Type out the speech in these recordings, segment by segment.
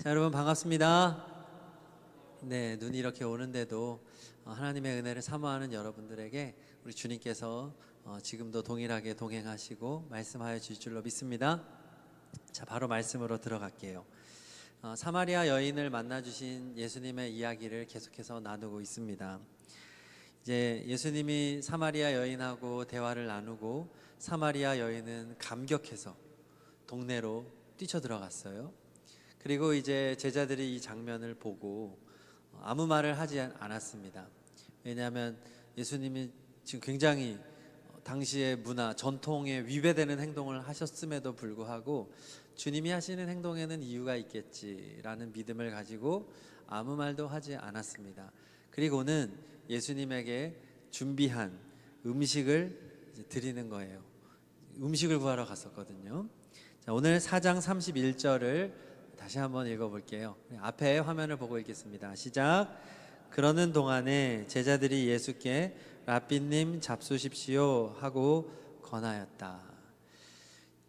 자, 여러분 반갑습니다. 네, 눈이 이렇게 오는데도 하나님의 은혜를 사모하는 여러분들에게 우리 주님께서 지금도 동일하게 동행하시고 말씀하여 주실 줄로 믿습니다. 자, 바로 말씀으로 들어갈게요. 사마리아 여인을 만나 주신 예수님의 이야기를 계속해서 나누고 있습니다. 이제 예수님이 사마리아 여인하고 대화를 나누고 사마리아 여인은 감격해서 동네로 뛰쳐들어갔어요. 그리고 이제 제자들이 이 장면을 보고 아무 말을 하지 않았습니다. 왜냐하면 예수님이 지금 굉장히 당시의 문화, 전통에 위배되는 행동을 하셨음에도 불구하고 주님이 하시는 행동에는 이유가 있겠지라는 믿음을 가지고 아무 말도 하지 않았습니다. 그리고는 예수님에게 준비한 음식을 드리는 거예요. 음식을 구하러 갔었거든요. 자, 오늘 4장 31절을 다시 한번 읽어볼게요. 앞에 화면을 보고 읽겠습니다. 시작. 그러는 동안에 제자들이 예수께 라삐님 잡수십시오 하고 권하였다.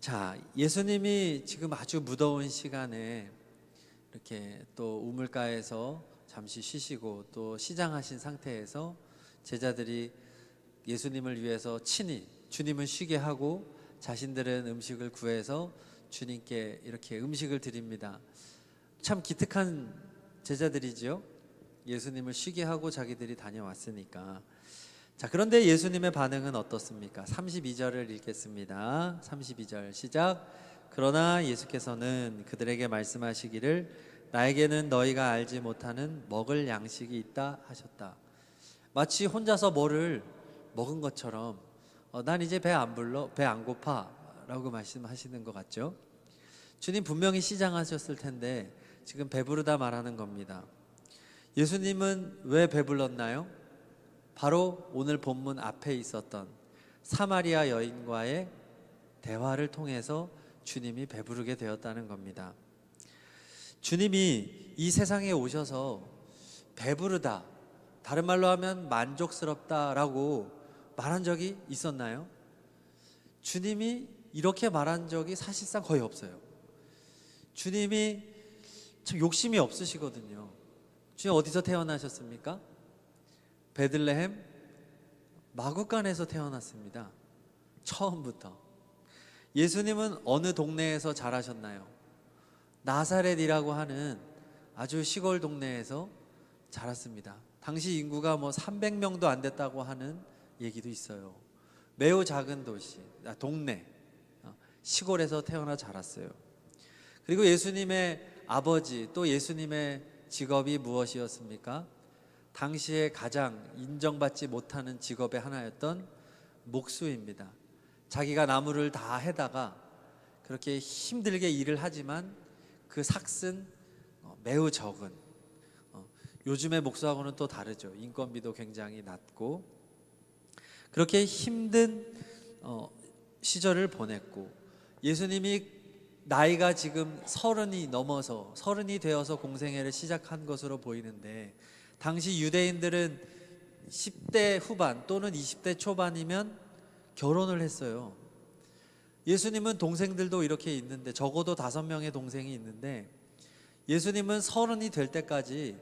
자, 예수님이 지금 아주 무더운 시간에 이렇게 또 우물가에서 잠시 쉬시고 또 시장하신 상태에서 제자들이 예수님을 위해서 친히 주님을 쉬게 하고 자신들은 음식을 구해서 주님께 이렇게 음식을 드립니다. 참 기특한 제자들이죠. 예수님을 쉬게 하고 자기들이 다녀왔으니까. 자, 그런데 예수님의 반응은 어떻습니까? 32절을 읽겠습니다. 32절 시작. 그러나 예수께서는 그들에게 말씀하시기를 나에게는 너희가 알지 못하는 먹을 양식이 있다 하셨다. 마치 혼자서 뭐를 먹은 것처럼 난 이제 배 안 불러, 배 안 고파 라고 말씀하시는 것 같죠? 주님 분명히 시장하셨을 텐데 지금 배부르다 말하는 겁니다. 예수님은 왜 배불렀나요? 바로 오늘 본문 앞에 있었던 사마리아 여인과의 대화를 통해서 주님이 배부르게 되었다는 겁니다. 주님이 이 세상에 오셔서 배부르다, 다른 말로 하면 만족스럽다라고 말한 적이 있었나요? 주님이 이렇게 말한 적이 사실상 거의 없어요. 주님이 참 욕심이 없으시거든요. 주님 어디서 태어나셨습니까? 베들레헴 마구간에서 태어났습니다. 처음부터. 예수님은 어느 동네에서 자라셨나요? 나사렛이라고 하는 아주 시골 동네에서 자랐습니다. 당시 인구가 300명도 안 됐다고 하는 얘기도 있어요. 매우 작은 도시, 동네, 시골에서 태어나 자랐어요. 그리고 예수님의 아버지 또 예수님의 직업이 무엇이었습니까? 당시에 가장 인정받지 못하는 직업의 하나였던 목수입니다. 자기가 나무를 다 해다가 그렇게 힘들게 일을 하지만 그 삭은 매우 적은, 요즘의 목수하고는 또 다르죠. 인건비도 굉장히 낮고 그렇게 힘든 시절을 보냈고, 예수님이 나이가 지금 30이 넘어서 30이 되어서 공생애를 시작한 것으로 보이는데 당시 유대인들은 10대 후반 또는 20대 초반이면 결혼을 했어요. 예수님은 동생들도 이렇게 있는데 적어도 5명의 동생이 있는데 예수님은 30이 될 때까지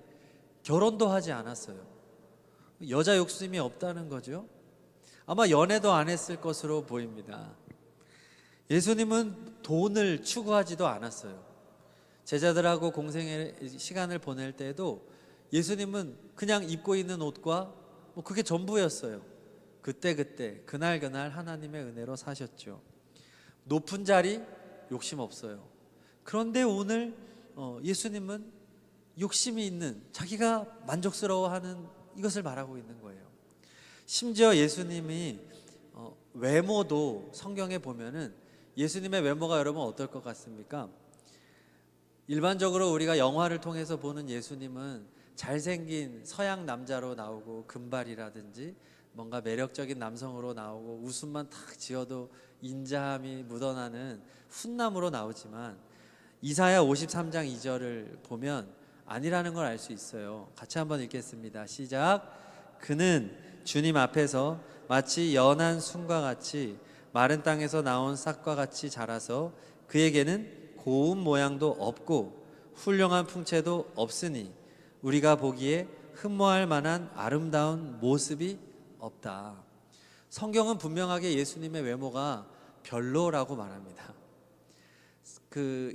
결혼도 하지 않았어요. 여자 욕심이 없다는 거죠. 아마 연애도 안 했을 것으로 보입니다. 예수님은 돈을 추구하지도 않았어요. 제자들하고 공생의 시간을 보낼 때에도 예수님은 그냥 입고 있는 옷과 그게 전부였어요. 그때 그날 하나님의 은혜로 사셨죠. 높은 자리 욕심 없어요. 그런데 오늘 예수님은 욕심이 있는, 자기가 만족스러워하는 이것을 말하고 있는 거예요. 심지어 예수님이 외모도 성경에 보면은 예수님의 외모가 여러분 어떨 것 같습니까? 일반적으로 우리가 영화를 통해서 보는 예수님은 잘생긴 서양 남자로 나오고 금발이라든지 뭔가 매력적인 남성으로 나오고 웃음만 탁 지어도 인자함이 묻어나는 훈남으로 나오지만 이사야 53장 2절을 보면 아니라는 걸 알 수 있어요. 같이 한번 읽겠습니다. 시작. 그는 주님 앞에서 마치 연한 순과 같이 마른 땅에서 나온 싹과 같이 자라서 그에게는 고운 모양도 없고 훌륭한 풍채도 없으니 우리가 보기에 흠모할 만한 아름다운 모습이 없다. 성경은 분명하게 예수님의 외모가 별로라고 말합니다.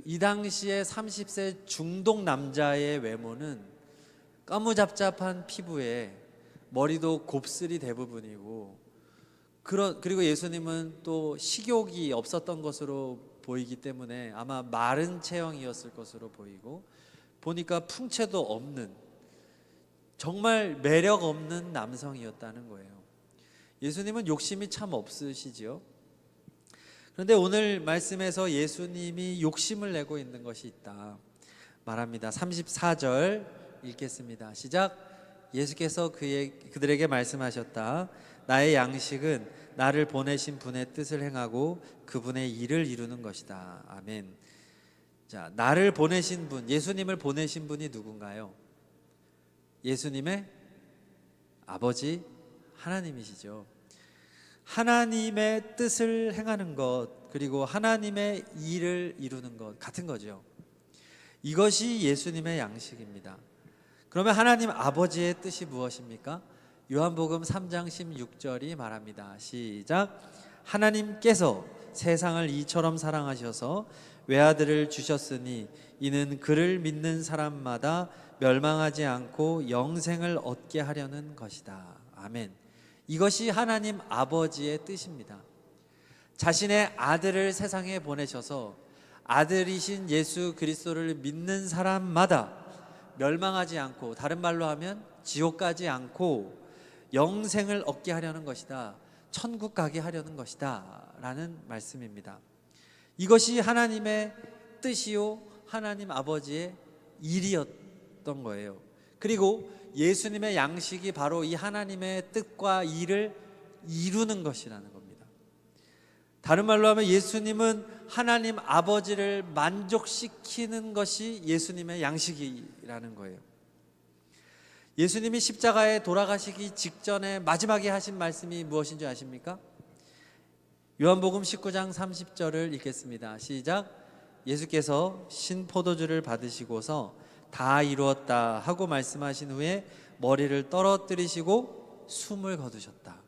이 당시에 30세 중동 남자의 외모는 까무잡잡한 피부에 머리도 곱슬이 대부분이고, 그리고 예수님은 또 식욕이 없었던 것으로 보이기 때문에 아마 마른 체형이었을 것으로 보이고, 보니까 풍채도 없는, 정말 매력 없는 남성이었다는 거예요. 예수님은 욕심이 참 없으시지요. 그런데 오늘 말씀에서 예수님이 욕심을 내고 있는 것이 있다 말합니다. 34절 읽겠습니다. 시작. 예수께서 그들에게 말씀하셨다. 나의 양식은 나를 보내신 분의 뜻을 행하고 그분의 일을 이루는 것이다. 아멘. 자, 나를 보내신 분, 예수님을 보내신 분이 누군가요? 예수님의 아버지 하나님이시죠. 하나님의 뜻을 행하는 것, 그리고 하나님의 일을 이루는 것 같은 거죠. 이것이 예수님의 양식입니다. 그러면 하나님 아버지의 뜻이 무엇입니까? 요한복음 3장 16절이 말합니다. 시작. 하나님께서 세상을 이처럼 사랑하셔서 외아들을 주셨으니 이는 그를 믿는 사람마다 멸망하지 않고 영생을 얻게 하려는 것이다. 아멘. 이것이 하나님 아버지의 뜻입니다. 자신의 아들을 세상에 보내셔서 아들이신 예수 그리스도를 믿는 사람마다 멸망하지 않고, 다른 말로 하면 지옥 가지 않고 영생을 얻게 하려는 것이다. 천국 가게 하려는 것이다 라는 말씀입니다. 이것이 하나님의 뜻이요 하나님 아버지의 일이었던 거예요. 그리고 예수님의 양식이 바로 이 하나님의 뜻과 일을 이루는 것이라는 겁니다. 다른 말로 하면 예수님은 하나님 아버지를 만족시키는 것이 예수님의 양식이라는 거예요. 예수님이 십자가에 돌아가시기 직전에 마지막에 하신 말씀이 무엇인지 아십니까? 요한복음 19장 30절을 읽겠습니다. 시작. 예수께서 신포도주를 받으시고서 다 이루었다 하고 말씀하신 후에 머리를 떨어뜨리시고 숨을 거두셨다.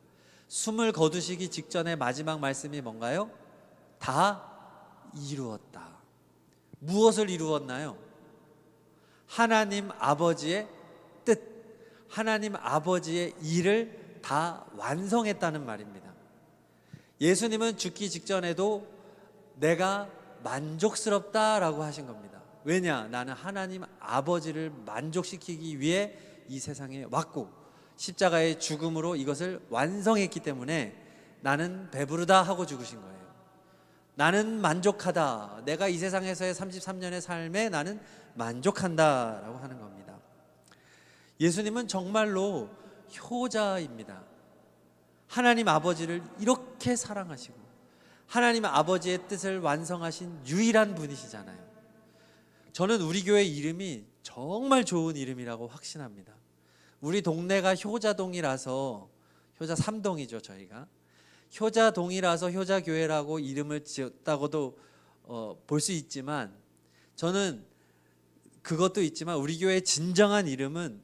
숨을 거두시기 직전에 마지막 말씀이 뭔가요? 다 이루었다. 무엇을 이루었나요? 하나님 아버지의 뜻, 하나님 아버지의 일을 다 완성했다는 말입니다. 예수님은 죽기 직전에도 내가 만족스럽다라고 하신 겁니다. 왜냐? 나는 하나님 아버지를 만족시키기 위해 이 세상에 왔고 십자가의 죽음으로 이것을 완성했기 때문에 나는 배부르다 하고 죽으신 거예요. 나는 만족하다. 내가 이 세상에서의 33년의 삶에 나는 만족한다라고 하는 겁니다. 예수님은 정말로 효자입니다. 하나님 아버지를 이렇게 사랑하시고 하나님 아버지의 뜻을 완성하신 유일한 분이시잖아요. 저는 우리 교회 이름이 정말 좋은 이름이라고 확신합니다. 우리 동네가 효자동이라서, 효자 3동이죠 저희가. 효자동이라서 효자교회라고 이름을 지었다고도 볼 수 있지만, 저는 그것도 있지만 우리 교회의 진정한 이름은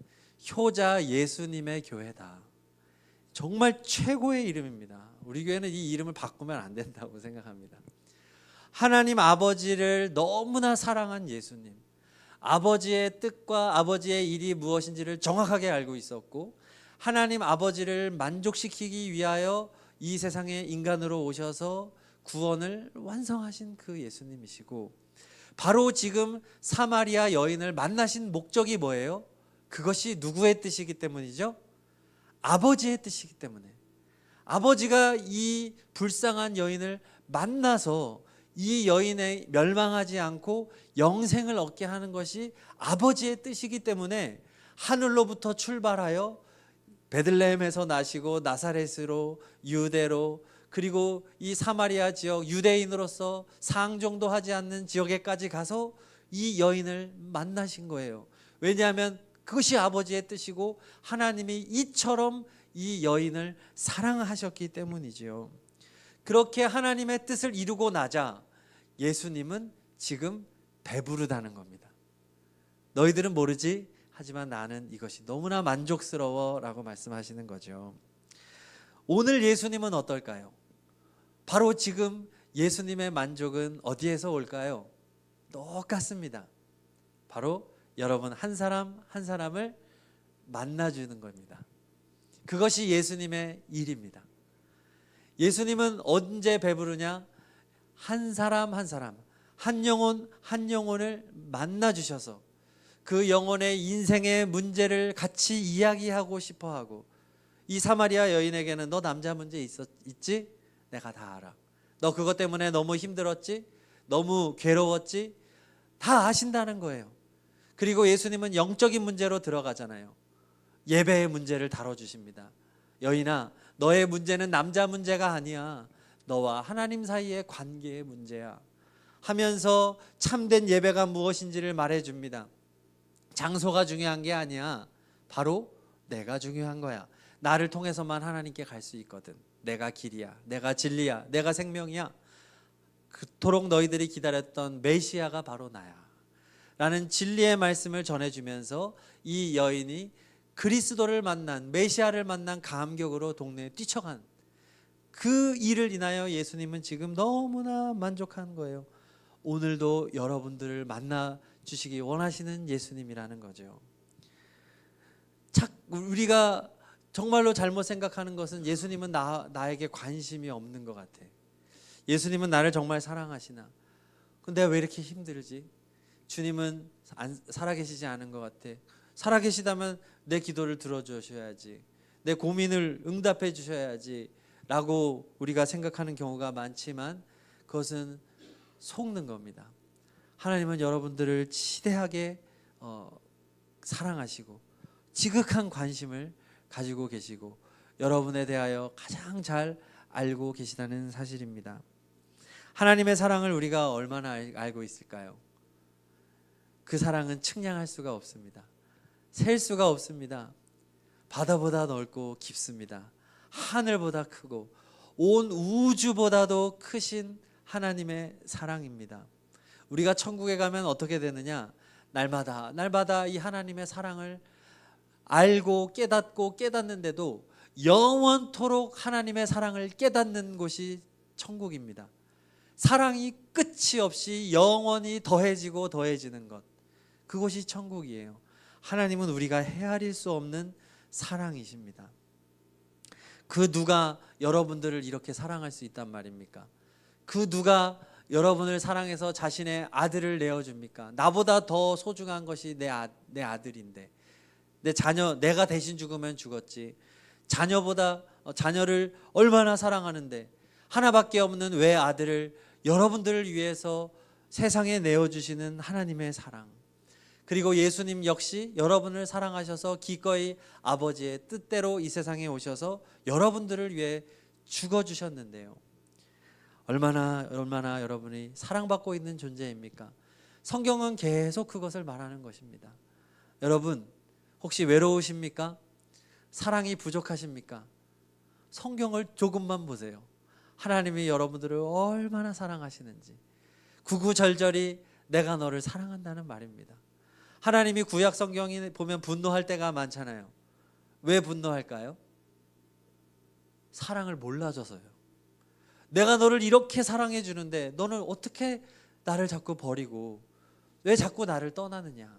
효자 예수님의 교회다. 정말 최고의 이름입니다. 우리 교회는 이 이름을 바꾸면 안 된다고 생각합니다. 하나님 아버지를 너무나 사랑한 예수님, 아버지의 뜻과 아버지의 일이 무엇인지를 정확하게 알고 있었고, 하나님 아버지를 만족시키기 위하여 이 세상에 인간으로 오셔서 구원을 완성하신 그 예수님이시고, 바로 지금 사마리아 여인을 만나신 목적이 뭐예요? 그것이 누구의 뜻이기 때문이죠? 아버지의 뜻이기 때문에. 아버지가 이 불쌍한 여인을 만나서 이 여인의 멸망하지 않고 영생을 얻게 하는 것이 아버지의 뜻이기 때문에 하늘로부터 출발하여 베들레헴에서 나시고 나사렛으로, 유대로, 그리고 이 사마리아 지역, 유대인으로서 상종도 하지 않는 지역에까지 가서 이 여인을 만나신 거예요. 왜냐하면 그것이 아버지의 뜻이고 하나님이 이처럼 이 여인을 사랑하셨기 때문이지요. 그렇게 하나님의 뜻을 이루고 나자 예수님은 지금 배부르다는 겁니다. 너희들은 모르지? 하지만 나는 이것이 너무나 만족스러워 라고 말씀하시는 거죠. 오늘 예수님은 어떨까요? 바로 지금 예수님의 만족은 어디에서 올까요? 똑같습니다. 바로 여러분 한 사람 한 사람을 만나주는 겁니다. 그것이 예수님의 일입니다. 예수님은 언제 배부르냐? 한 사람 한 사람, 한 영혼 한 영혼을 만나주셔서 그 영혼의 인생의 문제를 같이 이야기하고 싶어하고, 이 사마리아 여인에게는 너 남자 문제 있지? 내가 다 알아. 너 그것 때문에 너무 힘들었지? 너무 괴로웠지? 다 아신다는 거예요. 그리고 예수님은 영적인 문제로 들어가잖아요. 예배의 문제를 다뤄주십니다. 여인아, 너의 문제는 남자 문제가 아니야. 너와 하나님 사이의 관계의 문제야 하면서 참된 예배가 무엇인지를 말해줍니다. 장소가 중요한 게 아니야. 바로 내가 중요한 거야. 나를 통해서만 하나님께 갈 수 있거든. 내가 길이야, 내가 진리야, 내가 생명이야. 그토록 너희들이 기다렸던 메시아가 바로 나야 라는 진리의 말씀을 전해주면서 이 여인이 그리스도를 만난, 메시아를 만난 감격으로 동네에 뛰쳐간 그 일을 인하여 예수님은 지금 너무나 만족한 거예요. 오늘도 여러분들을 만나 주시기 원하시는 예수님이라는 거죠. 우리가 정말로 잘못 생각하는 것은 예수님은 나에게 관심이 없는 것 같아. 예수님은 나를 정말 사랑하시나? 근데 왜 이렇게 힘들지? 주님은 살아계시지 않은 것 같아. 살아계시다면 내 기도를 들어주셔야지, 내 고민을 응답해 주셔야지 라고 우리가 생각하는 경우가 많지만 그것은 속는 겁니다. 하나님은 여러분들을 지대하게 사랑하시고 지극한 관심을 가지고 계시고 여러분에 대하여 가장 잘 알고 계시다는 사실입니다. 하나님의 사랑을 우리가 얼마나 알고 있을까요? 그 사랑은 측량할 수가 없습니다. 셀 수가 없습니다. 바다보다 넓고 깊습니다. 하늘보다 크고 온 우주보다도 크신 하나님의 사랑입니다. 우리가 천국에 가면 어떻게 되느냐? 날마다 이 하나님의 사랑을 알고 깨닫고 깨닫는데도 영원토록 하나님의 사랑을 깨닫는 곳이 천국입니다. 사랑이 끝이 없이 영원히 더해지고 더해지는 것, 그곳이 천국이에요. 하나님은 우리가 헤아릴 수 없는 사랑이십니다. 그 누가 여러분들을 이렇게 사랑할 수 있단 말입니까? 그 누가 여러분을 사랑해서 자신의 아들을 내어줍니까? 나보다 더 소중한 것이 내 아들인데, 내 자녀, 내가 대신 죽으면 죽었지. 자녀를 얼마나 사랑하는데 하나밖에 없는 외아들을 여러분들을 위해서 세상에 내어주시는 하나님의 사랑, 그리고 예수님 역시 여러분을 사랑하셔서 기꺼이 아버지의 뜻대로 이 세상에 오셔서 여러분들을 위해 죽어주셨는데요. 얼마나 여러분이 사랑받고 있는 존재입니까? 성경은 계속 그것을 말하는 것입니다. 여러분, 혹시 외로우십니까? 사랑이 부족하십니까? 성경을 조금만 보세요. 하나님이 여러분들을 얼마나 사랑하시는지. 구구절절히 내가 너를 사랑한다는 말입니다. 하나님이 구약 성경에 보면 분노할 때가 많잖아요. 왜 분노할까요? 사랑을 몰라줘서요. 내가 너를 이렇게 사랑해 주는데 너는 어떻게 나를 자꾸 버리고, 왜 자꾸 나를 떠나느냐?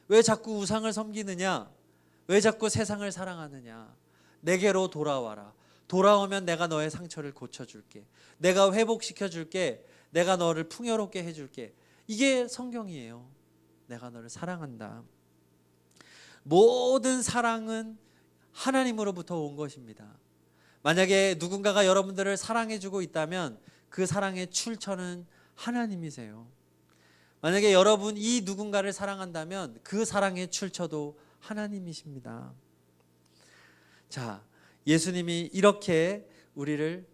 왜 자꾸 우상을 섬기느냐? 왜 자꾸 세상을 사랑하느냐? 내게로 돌아와라. 돌아오면 내가 너의 상처를 고쳐줄게. 내가 회복시켜줄게. 내가 너를 풍요롭게 해줄게. 이게 성경이에요. 내가 너를 사랑한다. 모든 사랑은 하나님으로부터 온 것입니다. 만약에 누군가가 여러분들을 사랑해주고 있다면 그 사랑의 출처는 하나님이세요. 만약에 여러분 이 누군가를 사랑한다면 그 사랑의 출처도 하나님이십니다. 자, 예수님이 이렇게 우리를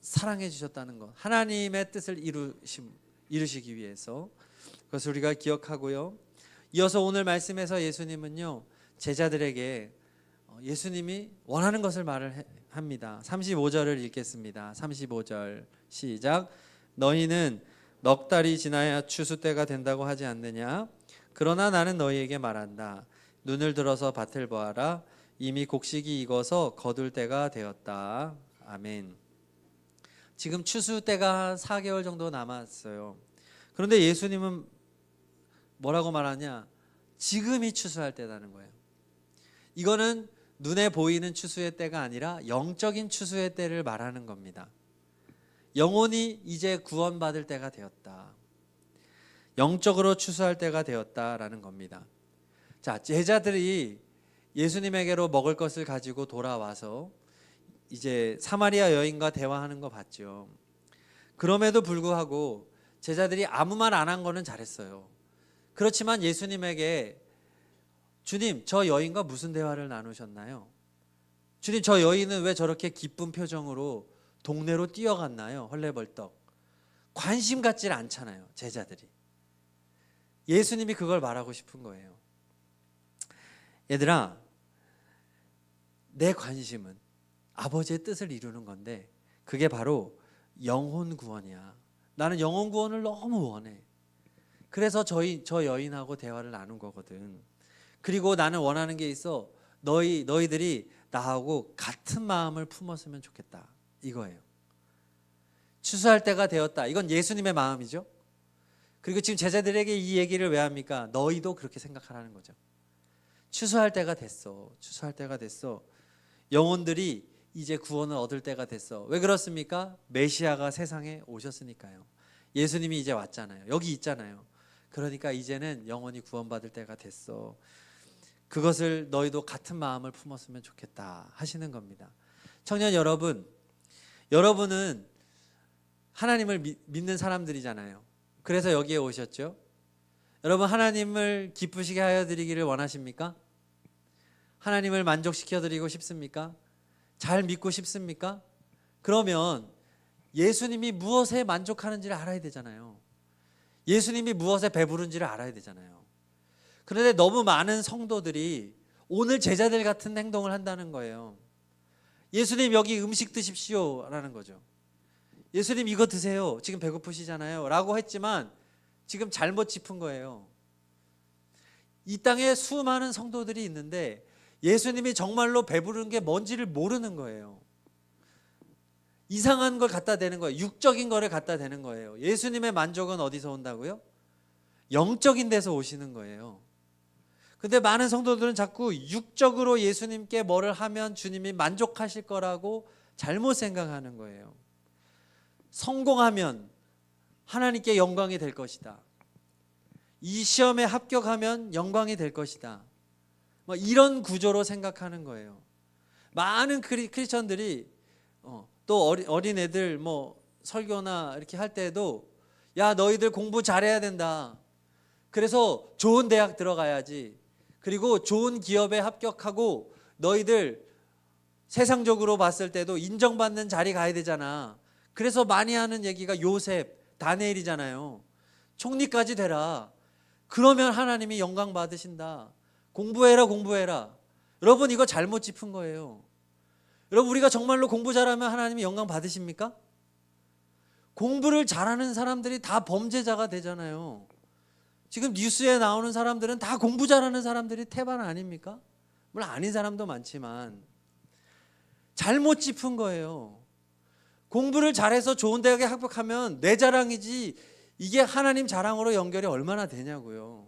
사랑해 주셨다는 것, 하나님의 뜻을 이루시기 위해서, 그것을 우리가 기억하고요. 이어서 오늘 말씀에서 예수님은요, 제자들에게 예수님이 원하는 것을 말을 합니다. 35절을 읽겠습니다. 35절 시작. 너희는 넉 달이 지나야 추수 때가 된다고 하지 않느냐? 그러나 나는 너희에게 말한다. 눈을 들어서 밭을 보아라. 이미 곡식이 익어서 거둘 때가 되었다. 아멘. 지금 추수 때가 한 4개월 정도 남았어요. 그런데 예수님은 뭐라고 말하냐? 지금이 추수할 때라는 거예요. 이거는 눈에 보이는 추수의 때가 아니라 영적인 추수의 때를 말하는 겁니다. 영혼이 이제 구원받을 때가 되었다. 영적으로 추수할 때가 되었다라는 겁니다. 자, 제자들이 예수님에게로 먹을 것을 가지고 돌아와서 이제 사마리아 여인과 대화하는 거 봤죠. 그럼에도 불구하고 제자들이 아무 말 안 한 거는 잘했어요. 그렇지만 예수님에게 주님, 저 여인과 무슨 대화를 나누셨나요? 주님, 저 여인은 왜 저렇게 기쁜 표정으로 동네로 뛰어갔나요? 헐레벌떡. 관심 갖질 않잖아요, 제자들이. 예수님이 그걸 말하고 싶은 거예요. 얘들아, 내 관심은 아버지의 뜻을 이루는 건데 그게 바로 영혼 구원이야. 나는 영혼 구원을 너무 원해. 그래서 저 여인하고 대화를 나눈 거거든. 그리고 나는 원하는 게 있어. 너희들이 나하고 같은 마음을 품었으면 좋겠다. 이거예요. 추수할 때가 되었다. 이건 예수님의 마음이죠. 그리고 지금 제자들에게 이 얘기를 왜 합니까? 너희도 그렇게 생각하라는 거죠. 추수할 때가 됐어. 추수할 때가 됐어. 영혼들이 이제 구원을 얻을 때가 됐어. 왜 그렇습니까? 메시아가 세상에 오셨으니까요. 예수님이 이제 왔잖아요. 여기 있잖아요. 그러니까 이제는 영혼이 구원받을 때가 됐어. 그것을 너희도 같은 마음을 품었으면 좋겠다 하시는 겁니다. 청년 여러분, 여러분은 하나님을 믿는 사람들이잖아요. 그래서 여기에 오셨죠. 여러분, 하나님을 기쁘시게 하여 드리기를 원하십니까? 하나님을 만족시켜 드리고 싶습니까? 잘 믿고 싶습니까? 그러면 예수님이 무엇에 만족하는지를 알아야 되잖아요. 예수님이 무엇에 배부른지를 알아야 되잖아요. 그런데 너무 많은 성도들이 오늘 제자들 같은 행동을 한다는 거예요. 예수님, 여기 음식 드십시오 라는 거죠. 예수님, 이거 드세요. 지금 배고프시잖아요 라고 했지만 지금 잘못 짚은 거예요. 이 땅에 수많은 성도들이 있는데 예수님이 정말로 배부른 게 뭔지를 모르는 거예요. 이상한 걸 갖다 대는 거예요. 육적인 거를 갖다 대는 거예요. 예수님의 만족은 어디서 온다고요? 영적인 데서 오시는 거예요. 근데 많은 성도들은 자꾸 육적으로 예수님께 뭐를 하면 주님이 만족하실 거라고 잘못 생각하는 거예요. 성공하면 하나님께 영광이 될 것이다. 이 시험에 합격하면 영광이 될 것이다. 뭐 이런 구조로 생각하는 거예요. 많은 크리스천들이 또 어린애들 뭐 설교나 이렇게 할 때도 야, 너희들 공부 잘해야 된다. 그래서 좋은 대학 들어가야지. 그리고 좋은 기업에 합격하고 너희들 세상적으로 봤을 때도 인정받는 자리 가야 되잖아. 그래서 많이 하는 얘기가 요셉, 다니엘이잖아요. 총리까지 되라. 그러면 하나님이 영광 받으신다. 공부해라. 여러분, 이거 잘못 짚은 거예요. 여러분, 우리가 정말로 공부 잘하면 하나님이 영광 받으십니까? 공부를 잘하는 사람들이 다 범죄자가 되잖아요. 지금 뉴스에 나오는 사람들은 다 공부 잘하는 사람들이 태반 아닙니까? 물론 아닌 사람도 많지만 잘못 짚은 거예요. 공부를 잘해서 좋은 대학에 합격하면 내 자랑이지 이게 하나님 자랑으로 연결이 얼마나 되냐고요.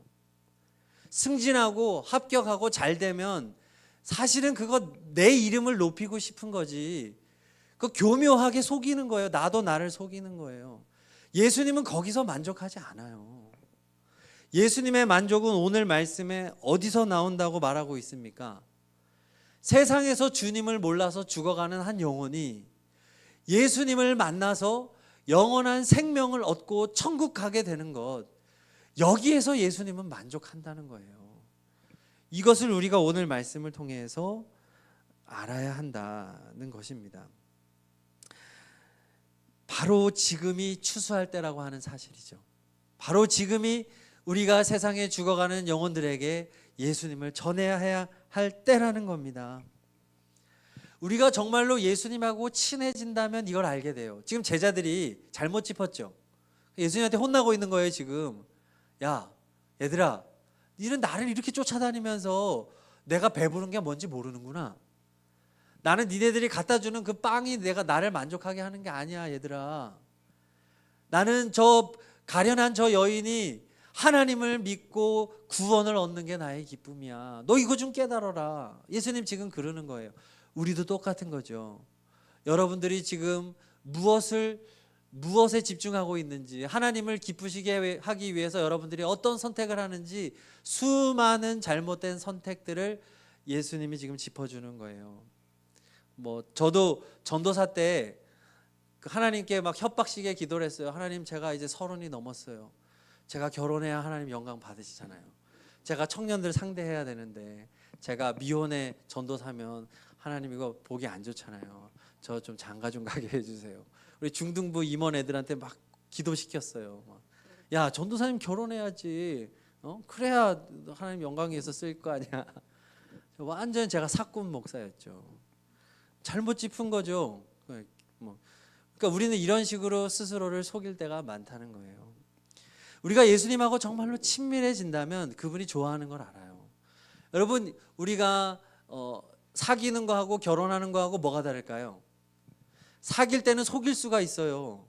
승진하고 합격하고 잘 되면 사실은 그거 내 이름을 높이고 싶은 거지. 그거 교묘하게 속이는 거예요. 나도 나를 속이는 거예요. 예수님은 거기서 만족하지 않아요. 예수님의 만족은 오늘 말씀에 어디서 나온다고 말하고 있습니까? 세상에서 주님을 몰라서 죽어가는 한 영혼이 예수님을 만나서 영원한 생명을 얻고 천국 가게 되는 것, 여기에서 예수님은 만족한다는 거예요. 이것을 우리가 오늘 말씀을 통해서 알아야 한다는 것입니다. 바로 지금이 추수할 때라고 하는 사실이죠. 바로 지금이 우리가 세상에 죽어가는 영혼들에게 예수님을 전해야 할 때라는 겁니다. 우리가 정말로 예수님하고 친해진다면 이걸 알게 돼요. 지금 제자들이 잘못 짚었죠. 예수님한테 혼나고 있는 거예요. 지금 야, 얘들아, 니는 나를 이렇게 쫓아다니면서 내가 배부른 게 뭔지 모르는구나. 나는 니네들이 갖다 주는 그 빵이 나를 만족하게 하는 게 아니야, 얘들아. 나는 저 가련한 저 여인이 하나님을 믿고 구원을 얻는 게 나의 기쁨이야. 너 이거 좀 깨달아라. 예수님 지금 그러는 거예요. 우리도 똑같은 거죠. 여러분들이 지금 무엇에 집중하고 있는지, 하나님을 기쁘시게 하기 위해서 여러분들이 어떤 선택을 하는지, 수많은 잘못된 선택들을 예수님이 지금 짚어주는 거예요. 저도 전도사 때 하나님께 막 협박식에 기도를 했어요. 하나님, 제가 이제 30이 넘었어요. 제가 결혼해야 하나님 영광 받으시잖아요. 제가 청년들 상대해야 되는데 제가 미혼의 전도사면 하나님 이거 보기 안 좋잖아요. 저 좀 장가 좀 가게 해주세요. 우리 중등부 임원 애들한테 막 기도시켰어요. 야, 전도사님 결혼해야지. 그래야 하나님 영광에서 쓸 거 아니야. 완전 제가 사꾼 목사였죠. 잘못 짚은 거죠. 그러니까 우리는 이런 식으로 스스로를 속일 때가 많다는 거예요. 우리가 예수님하고 정말로 친밀해진다면 그분이 좋아하는 걸 알아요. 여러분, 우리가 사귀는 거하고 결혼하는 거하고 뭐가 다를까요? 사귈 때는 속일 수가 있어요.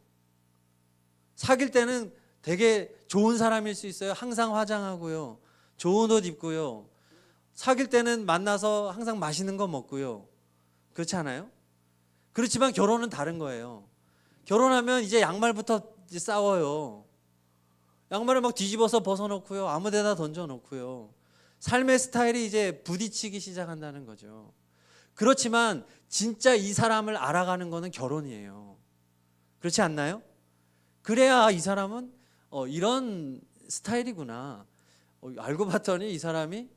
사귈 때는 되게 좋은 사람일 수 있어요. 항상 화장하고요, 좋은 옷 입고요. 사귈 때는 만나서 항상 맛있는 거 먹고요. 그렇지 않아요? 그렇지만 결혼은 다른 거예요. 결혼하면 이제 양말부터 이제 싸워요. 양말을 막 뒤집어서 벗어놓고요, 아무 데나 던져놓고요. 삶의 스타일이 이제 부딪히기 시작한다는 거죠. 그렇지만 진짜 이 사람을 알아가는 거는 결혼이에요. 그렇지 않나요? 그래야 이 사람은 이런 스타일이구나, 알고 봤더니 이 사람이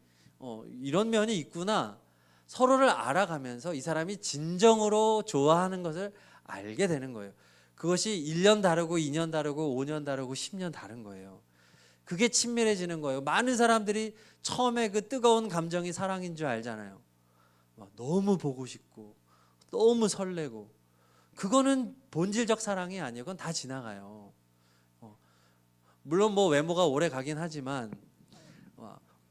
이런 면이 있구나. 서로를 알아가면서 이 사람이 진정으로 좋아하는 것을 알게 되는 거예요. 그것이 1년 다르고 2년 다르고 5년 다르고 10년 다른 거예요. 그게 친밀해지는 거예요. 많은 사람들이 처음에 그 뜨거운 감정이 사랑인 줄 알잖아요. 너무 보고 싶고 너무 설레고, 그거는 본질적 사랑이 아니에요. 그건 다 지나가요. 물론 외모가 오래 가긴 하지만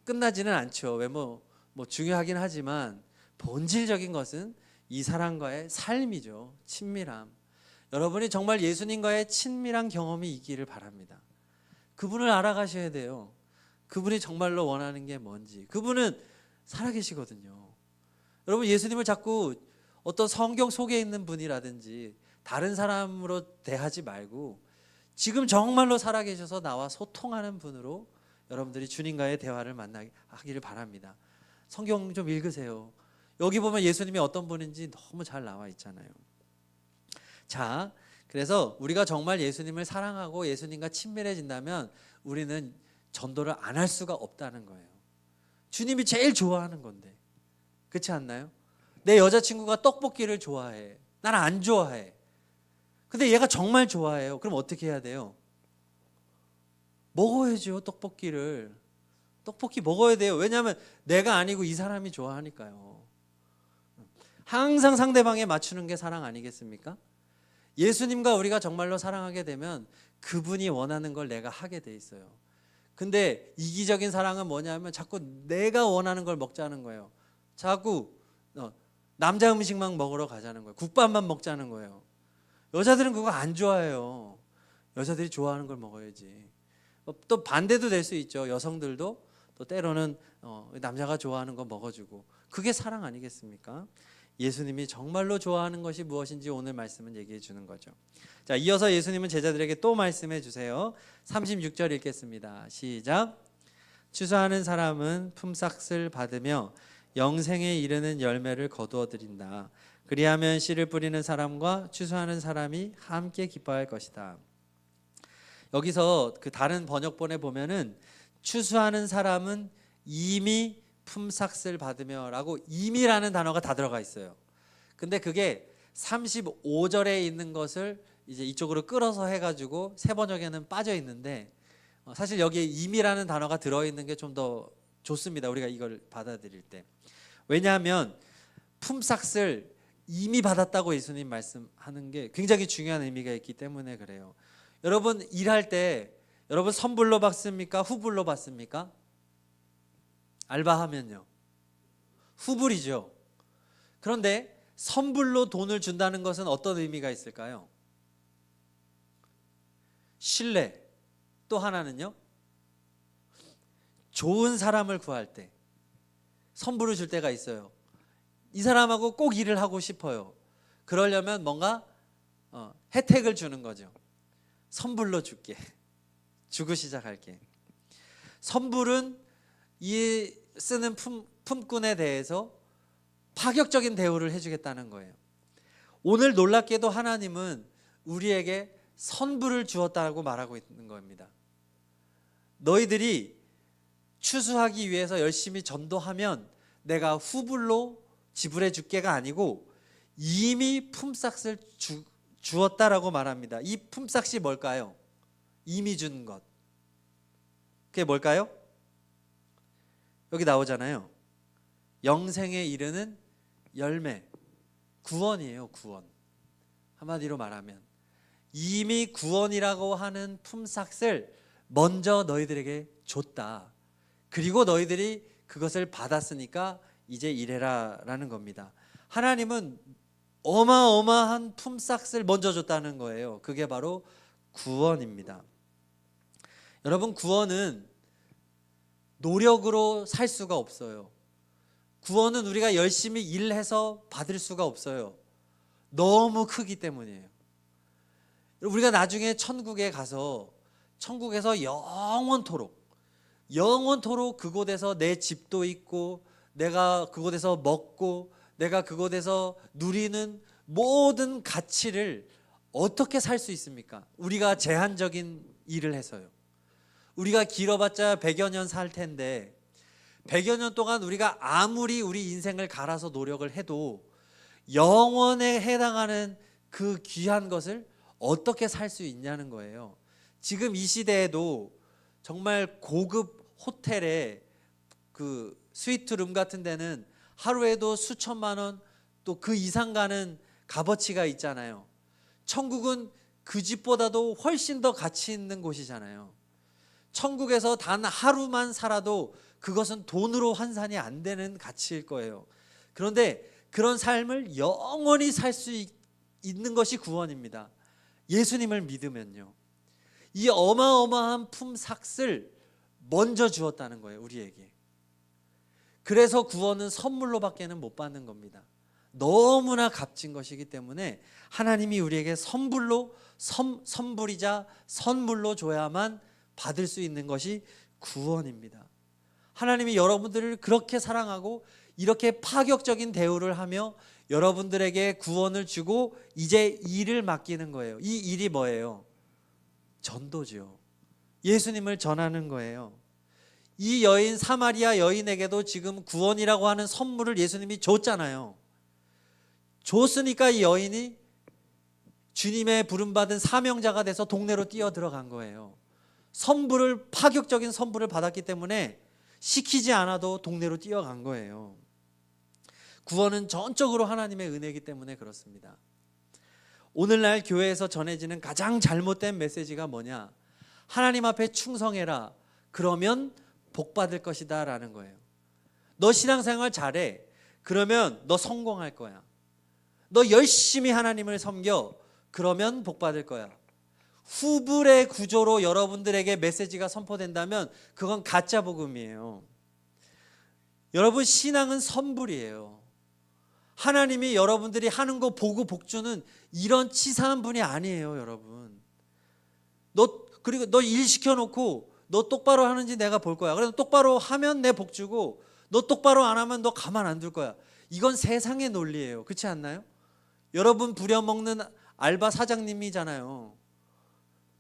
끝나지는 않죠. 외모 중요하긴 하지만 본질적인 것은 이 사람과의 삶이죠. 친밀함. 여러분이 정말 예수님과의 친밀한 경험이 있기를 바랍니다. 그분을 알아가셔야 돼요. 그분이 정말로 원하는 게 뭔지. 그분은 살아계시거든요. 여러분, 예수님을 자꾸 어떤 성경 속에 있는 분이라든지 다른 사람으로 대하지 말고 지금 정말로 살아계셔서 나와 소통하는 분으로 여러분들이 주님과의 대화를 하기를 바랍니다. 성경 좀 읽으세요. 여기 보면 예수님이 어떤 분인지 너무 잘 나와 있잖아요. 자, 그래서 우리가 정말 예수님을 사랑하고 예수님과 친밀해진다면 우리는 전도를 안 할 수가 없다는 거예요. 주님이 제일 좋아하는 건데, 그렇지 않나요? 내 여자친구가 떡볶이를 좋아해. 난 안 좋아해. 근데 얘가 정말 좋아해요. 그럼 어떻게 해야 돼요? 먹어야죠, 떡볶이를. 떡볶이 먹어야 돼요. 왜냐하면 내가 아니고 이 사람이 좋아하니까요. 항상 상대방에 맞추는 게 사랑 아니겠습니까? 예수님과 우리가 정말로 사랑하게 되면 그분이 원하는 걸 내가 하게 돼 있어요. 근데 이기적인 사랑은 뭐냐면 자꾸 내가 원하는 걸 먹자는 거예요. 자꾸 남자 음식만 먹으러 가자는 거예요. 국밥만 먹자는 거예요. 여자들은 그거 안 좋아해요. 여자들이 좋아하는 걸 먹어야지. 또 반대도 될 수 있죠. 여성들도 또 때로는 남자가 좋아하는 거 먹어주고, 그게 사랑 아니겠습니까? 예수님이 정말로 좋아하는 것이 무엇인지 오늘 말씀은 얘기해 주는 거죠. 자, 이어서 예수님은 제자들에게 또 말씀해 주세요. 36절 읽겠습니다. 시작. 추수하는 사람은 품삯을 받으며 영생에 이르는 열매를 거두어 드린다. 그리하면 씨를 뿌리는 사람과 추수하는 사람이 함께 기뻐할 것이다. 여기서 그 다른 번역본에 보면은 추수하는 사람은 이미 품삯을 받으며 라고 이미라는 단어가 다 들어가 있어요. 근데 그게 35절에 있는 것을 이제 이쪽으로 끌어서 해가지고 새 번역에는 빠져 있는데, 사실 여기에 이미라는 단어가 들어있는 게 좀 더 좋습니다. 우리가 이걸 받아들일 때. 왜냐하면 품삯을 이미 받았다고 예수님 말씀하는 게 굉장히 중요한 의미가 있기 때문에 그래요. 여러분 일할 때 여러분 선불로 받습니까? 후불로 받습니까? 알바하면요. 후불이죠. 그런데 선불로 돈을 준다는 것은 어떤 의미가 있을까요? 신뢰. 또 하나는요, 좋은 사람을 구할 때 선불을 줄 때가 있어요. 이 사람하고 꼭 일을 하고 싶어요. 그러려면 뭔가 혜택을 주는 거죠. 선불로 줄게. 주고 시작할게. 선불은 이 쓰는 품꾼에 대해서 파격적인 대우를 해주겠다는 거예요. 오늘 놀랍게도 하나님은 우리에게 선불을 주었다고 말하고 있는 겁니다. 너희들이 추수하기 위해서 열심히 전도하면 내가 후불로 지불해 줄게가 아니고 이미 품삯을 주었다라고 말합니다. 이 품삯이 뭘까요? 이미 준 것. 그게 뭘까요? 여기 나오잖아요. 영생에 이르는 열매. 구원이에요. 구원. 한마디로 말하면 이미 구원이라고 하는 품삯을 먼저 너희들에게 줬다. 그리고 너희들이 그것을 받았으니까 이제 일해라 라는 겁니다. 하나님은 어마어마한 품삯을 먼저 줬다는 거예요. 그게 바로 구원입니다. 여러분, 구원은 노력으로 살 수가 없어요. 구원은 우리가 열심히 일해서 받을 수가 없어요. 너무 크기 때문이에요. 우리가 나중에 천국에 가서 천국에서 영원토록 그곳에서 내 집도 있고 내가 그곳에서 먹고 내가 그곳에서 누리는 모든 가치를 어떻게 살 수 있습니까? 우리가 제한적인 일을 해서요. 우리가 길어봤자 100여 년 살 텐데 100여 년 동안 우리가 아무리 우리 인생을 갈아서 노력을 해도 영원에 해당하는 그 귀한 것을 어떻게 살 수 있냐는 거예요. 지금 이 시대에도 정말 고급 호텔에 그 스위트룸 같은 데는 하루에도 수천만 원 또 그 이상 가는 값어치가 있잖아요. 천국은 그 집보다도 훨씬 더 가치 있는 곳이잖아요. 천국에서 단 하루만 살아도 그것은 돈으로 환산이 안 되는 가치일 거예요. 그런데 그런 삶을 영원히 살 수 있는 것이 구원입니다. 예수님을 믿으면요. 이 어마어마한 품삯을 먼저 주었다는 거예요, 우리에게. 그래서 구원은 선물로밖에는 못 받는 겁니다. 너무나 값진 것이기 때문에 하나님이 우리에게 선불이자 선물로 줘야만 받을 수 있는 것이 구원입니다. 하나님이 여러분들을 그렇게 사랑하고 이렇게 파격적인 대우를 하며 여러분들에게 구원을 주고 이제 일을 맡기는 거예요. 이 일이 뭐예요? 전도죠. 예수님을 전하는 거예요. 이 여인, 사마리아 여인에게도 지금 구원이라고 하는 선물을 예수님이 줬잖아요. 줬으니까 이 여인이 주님의 부름받은 사명자가 돼서 동네로 뛰어 들어간 거예요. 파격적인 선물을 받았기 때문에 시키지 않아도 동네로 뛰어간 거예요. 구원은 전적으로 하나님의 은혜이기 때문에 그렇습니다. 오늘날 교회에서 전해지는 가장 잘못된 메시지가 뭐냐? 하나님 앞에 충성해라. 그러면 복 받을 것이다 라는 거예요. 너 신앙생활 잘해. 그러면 너 성공할 거야. 너 열심히 하나님을 섬겨. 그러면 복 받을 거야. 후불의 구조로 여러분들에게 메시지가 선포된다면 그건 가짜 복음이에요. 여러분, 신앙은 선불이에요. 하나님이 여러분들이 하는 거 보고 복 주는 이런 치사한 분이 아니에요, 여러분. 그리고 너 일 시켜놓고 너 똑바로 하는지 내가 볼 거야. 그래서 똑바로 하면 내 복 주고 너 똑바로 안 하면 너 가만 안 둘 거야. 이건 세상의 논리예요. 그렇지 않나요? 여러분 부려먹는 알바 사장님이잖아요.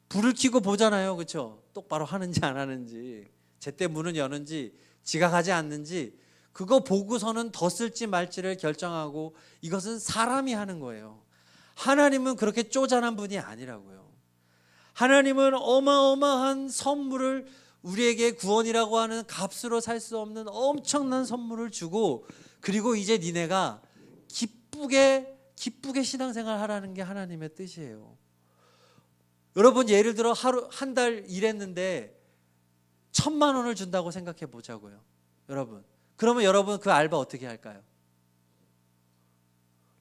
불을 켜고 보잖아요. 그렇죠? 똑바로 하는지 안 하는지, 제때 문은 여는지, 지각하지 않는지, 그거 보고서는 더 쓸지 말지를 결정하고, 이것은 사람이 하는 거예요. 하나님은 그렇게 쪼잔한 분이 아니라고요. 하나님은 어마어마한 선물을 우리에게 구원이라고 하는 값으로 살 수 없는 엄청난 선물을 주고, 그리고 이제 니네가 기쁘게 신앙생활 하라는 게 하나님의 뜻이에요. 여러분, 예를 들어 한 달 일했는데 1,000만 원을 준다고 생각해 보자고요. 여러분, 그러면 여러분 그 알바 어떻게 할까요?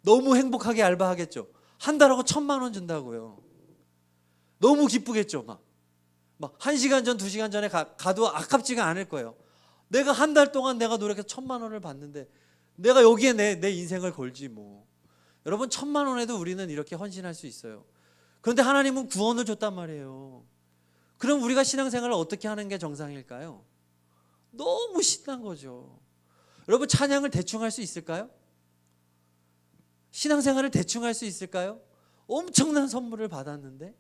너무 행복하게 알바하겠죠. 한 달하고 1,000만 원 준다고요. 너무 기쁘겠죠. 막 1시간 전, 2시간 전에 가도 아깝지가 않을 거예요. 내가 한 달 동안 내가 노력해서 1,000만 원을 받는데 내가 여기에 내 인생을 걸지 뭐. 여러분 1,000만 원에도 우리는 이렇게 헌신할 수 있어요. 그런데 하나님은 구원을 줬단 말이에요. 그럼 우리가 신앙생활을 어떻게 하는 게 정상일까요? 너무 신난 거죠. 여러분 찬양을 대충 할 수 있을까요? 신앙생활을 대충 할 수 있을까요? 엄청난 선물을 받았는데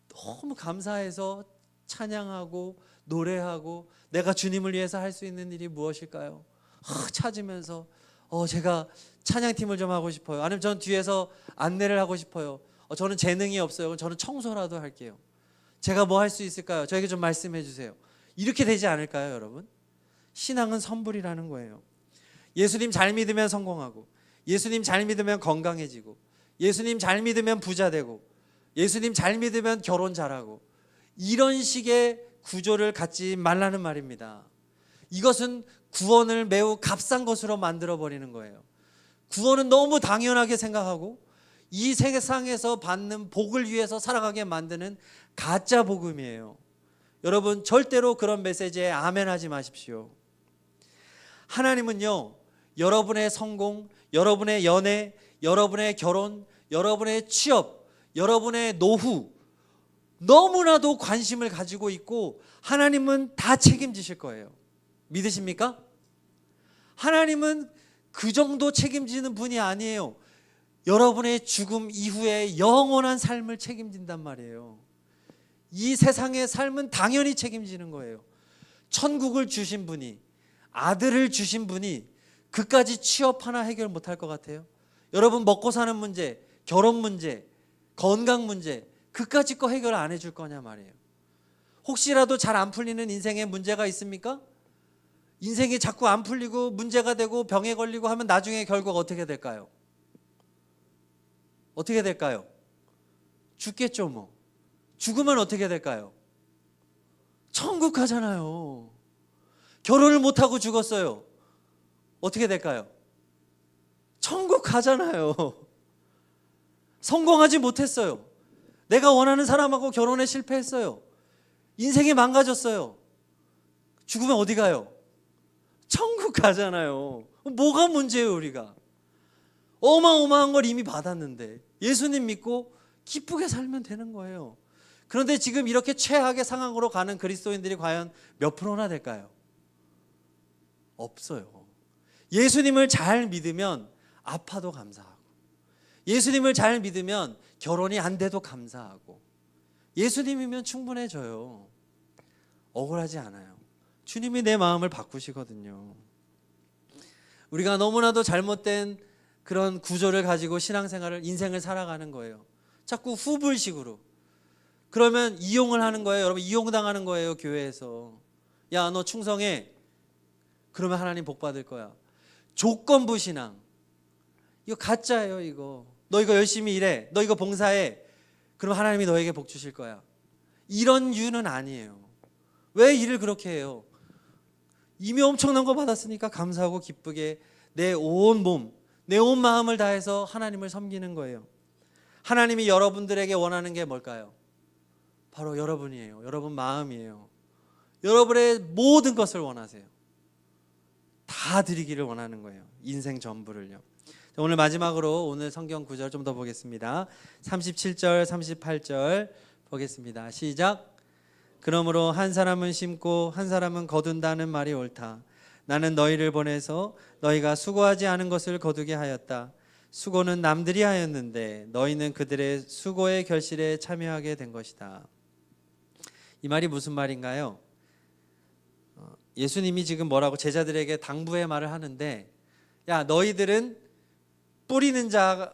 너무 감사해서 찬양하고 노래하고 내가 주님을 위해서 할 수 있는 일이 무엇일까요? 찾으면서 제가 찬양팀을 좀 하고 싶어요. 아니면 전 뒤에서 안내를 하고 싶어요. 저는 재능이 없어요. 저는 청소라도 할게요. 제가 뭐 할 수 있을까요? 저에게 좀 말씀해 주세요. 이렇게 되지 않을까요, 여러분? 신앙은 선불이라는 거예요. 예수님 잘 믿으면 성공하고, 예수님 잘 믿으면 건강해지고, 예수님 잘 믿으면 부자 되고, 예수님 잘 믿으면 결혼 잘하고, 이런 식의 구조를 갖지 말라는 말입니다. 이것은 구원을 매우 값싼 것으로 만들어 버리는 거예요. 구원은 너무 당연하게 생각하고 이 세상에서 받는 복을 위해서 살아가게 만드는 가짜 복음이에요. 여러분 절대로 그런 메시지에 아멘하지 마십시오. 하나님은요, 여러분의 성공, 여러분의 연애, 여러분의 결혼, 여러분의 취업, 여러분의 노후 너무나도 관심을 가지고 있고 하나님은 다 책임지실 거예요. 믿으십니까? 하나님은 그 정도 책임지는 분이 아니에요. 여러분의 죽음 이후에 영원한 삶을 책임진단 말이에요. 이 세상의 삶은 당연히 책임지는 거예요. 천국을 주신 분이, 아들을 주신 분이 그까지 취업 하나 해결 못할 것 같아요? 여러분 먹고 사는 문제, 결혼 문제, 건강 문제 그까지 거 해결 안 해줄 거냐 말이에요. 혹시라도 잘 안 풀리는 인생에 문제가 있습니까? 인생이 자꾸 안 풀리고 문제가 되고 병에 걸리고 하면 나중에 결국 어떻게 될까요? 어떻게 될까요? 죽겠죠 뭐. 죽으면 어떻게 될까요? 천국 가잖아요. 결혼을 못하고 죽었어요. 어떻게 될까요? 천국 가잖아요. 성공하지 못했어요. 내가 원하는 사람하고 결혼에 실패했어요. 인생이 망가졌어요. 죽으면 어디 가요? 천국 가잖아요. 뭐가 문제예요 우리가? 어마어마한 걸 이미 받았는데 예수님 믿고 기쁘게 살면 되는 거예요. 그런데 지금 이렇게 최악의 상황으로 가는 그리스도인들이 과연 몇 프로나 될까요? 없어요. 예수님을 잘 믿으면 아파도 감사하고, 예수님을 잘 믿으면 결혼이 안 돼도 감사하고, 예수님이면 충분해져요. 억울하지 않아요. 주님이 내 마음을 바꾸시거든요. 우리가 너무나도 잘못된 그런 구조를 가지고 신앙생활을, 인생을 살아가는 거예요. 자꾸 후불식으로. 그러면 이용을 하는 거예요. 여러분 이용당하는 거예요. 교회에서. 야, 너 충성해. 그러면 하나님 복 받을 거야. 조건부 신앙. 이거 가짜예요. 이거. 너 이거 열심히 일해. 너 이거 봉사해. 그럼 하나님이 너에게 복 주실 거야. 이런 유는 아니에요. 왜 일을 그렇게 해요? 이미 엄청난 거 받았으니까 감사하고 기쁘게 내 온 몸, 내 온 마음을 다해서 하나님을 섬기는 거예요. 하나님이 여러분들에게 원하는 게 뭘까요? 바로 여러분이에요. 여러분 마음이에요. 여러분의 모든 것을 원하세요. 다 드리기를 원하는 거예요. 인생 전부를요. 오늘 마지막으로 오늘 성경 구절 좀 더 보겠습니다. 37절, 38절 보겠습니다. 시작. 그러므로 한 사람은 심고 한 사람은 거둔다는 말이 옳다. 나는 너희를 보내서 너희가 수고하지 않은 것을 거두게 하였다. 수고는 남들이 하였는데 너희는 그들의 수고의 결실에 참여하게 된 것이다. 이 말이 무슨 말인가요? 예수님이 지금 뭐라고 제자들에게 당부의 말을 하는데, 야, 너희들은 뿌리는 자다,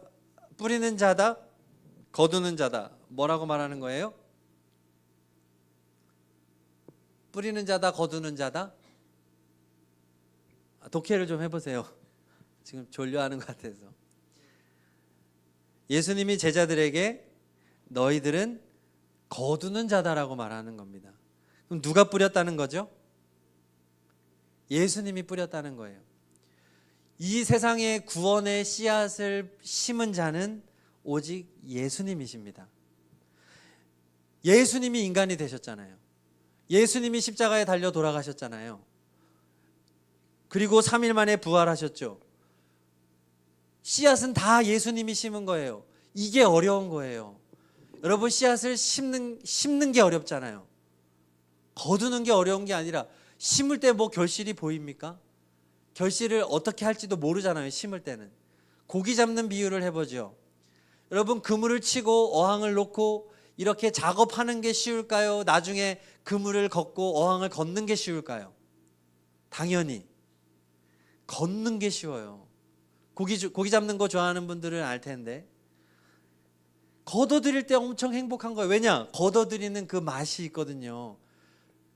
거두는 자다. 뭐라고 말하는 거예요? 뿌리는 자다, 거두는 자다. 독해를 좀 해보세요. 지금 졸려하는 것 같아서. 예수님이 제자들에게 너희들은 거두는 자다라고 말하는 겁니다. 그럼 누가 뿌렸다는 거죠? 예수님이 뿌렸다는 거예요. 이 세상에 구원의 씨앗을 심은 자는 오직 예수님이십니다. 예수님이 인간이 되셨잖아요. 예수님이 십자가에 달려 돌아가셨잖아요. 그리고 3일 만에 부활하셨죠. 씨앗은 다 예수님이 심은 거예요. 이게 어려운 거예요. 여러분, 씨앗을 심는 게 어렵잖아요. 거두는 게 어려운 게 아니라, 심을 때 뭐 결실이 보입니까? 결실을 어떻게 할지도 모르잖아요. 심을 때는. 고기 잡는 비유를 해보죠. 여러분, 그물을 치고 어항을 놓고 이렇게 작업하는 게 쉬울까요? 나중에 그물을 걷고 어항을 걷는 게 쉬울까요? 당연히 걷는 게 쉬워요. 고기 잡는 거 좋아하는 분들은 알 텐데, 걷어들일 때 엄청 행복한 거예요. 왜냐? 걷어들이는 그 맛이 있거든요.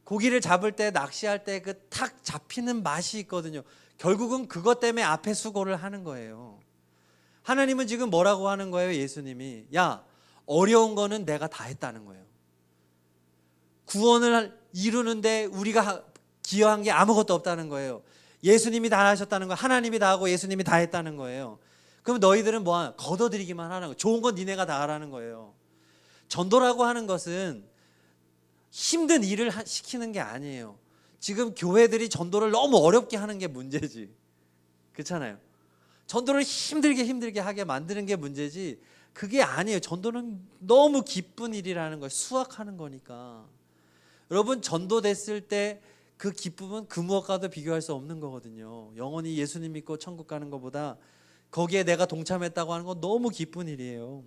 고기를 잡을 때, 낚시할 때 그 탁 잡히는 맛이 있거든요. 결국은 그것 때문에 앞에 수고를 하는 거예요. 하나님은 지금 뭐라고 하는 거예요? 예수님이, 야, 어려운 거는 내가 다 했다는 거예요. 구원을 이루는데 우리가 기여한 게 아무것도 없다는 거예요. 예수님이 다 하셨다는 거예요. 하나님이 다 하고 예수님이 다 했다는 거예요. 그럼 너희들은 뭐 걷어들이기만 하는 거예요. 좋은 건 니네가 다 하라는 거예요. 전도라고 하는 것은 힘든 일을 시키는 게 아니에요. 지금 교회들이 전도를 너무 어렵게 하는 게 문제지. 그렇잖아요. 전도를 힘들게 하게 만드는 게 문제지, 그게 아니에요. 전도는 너무 기쁜 일이라는 거예요. 수확하는 거니까. 여러분, 전도됐을 때 그 기쁨은 그 무엇과도 비교할 수 없는 거거든요. 영원히 예수님 믿고 천국 가는 것보다 거기에 내가 동참했다고 하는 건 너무 기쁜 일이에요.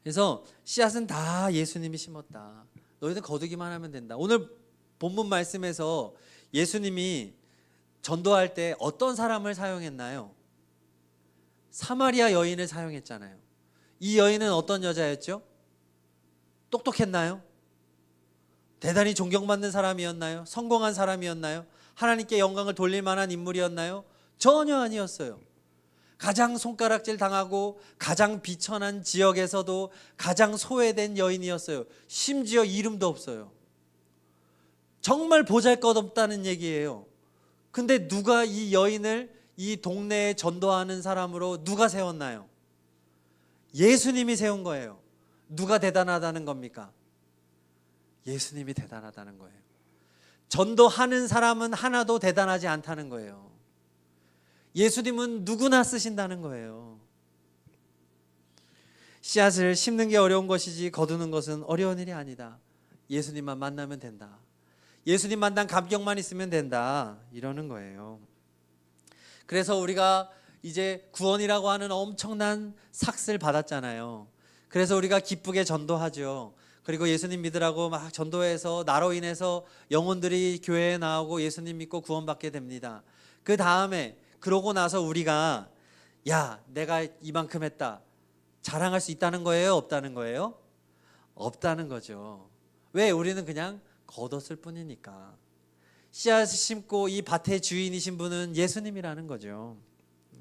그래서 씨앗은 다 예수님이 심었다. 너희들 거두기만 하면 된다. 오늘 본문 말씀에서 예수님이 전도할 때 어떤 사람을 사용했나요? 사마리아 여인을 사용했잖아요. 이 여인은 어떤 여자였죠? 똑똑했나요? 대단히 존경받는 사람이었나요? 성공한 사람이었나요? 하나님께 영광을 돌릴 만한 인물이었나요? 전혀 아니었어요. 가장 손가락질 당하고 가장 비천한 지역에서도 가장 소외된 여인이었어요. 심지어 이름도 없어요. 정말 보잘것없다는 얘기예요. 근데 누가 이 여인을 이 동네에 전도하는 사람으로 누가 세웠나요? 예수님이 세운 거예요. 누가 대단하다는 겁니까? 예수님이 대단하다는 거예요. 전도하는 사람은 하나도 대단하지 않다는 거예요. 예수님은 누구나 쓰신다는 거예요. 씨앗을 심는 게 어려운 것이지 거두는 것은 어려운 일이 아니다. 예수님만 만나면 된다. 예수님 만난 감격만 있으면 된다. 이러는 거예요. 그래서 우리가 이제 구원이라고 하는 엄청난 삭스를 받았잖아요. 그래서 우리가 기쁘게 전도하죠. 그리고 예수님 믿으라고 막 전도해서 나로 인해서 영혼들이 교회에 나오고 예수님 믿고 구원받게 됩니다. 그 다음에 그러고 나서 우리가, 야, 내가 이만큼 했다, 자랑할 수 있다는 거예요? 없다는 거예요? 없다는 거죠. 왜? 우리는 그냥 걷었을 뿐이니까. 씨앗을 심고 이 밭의 주인이신 분은 예수님이라는 거죠.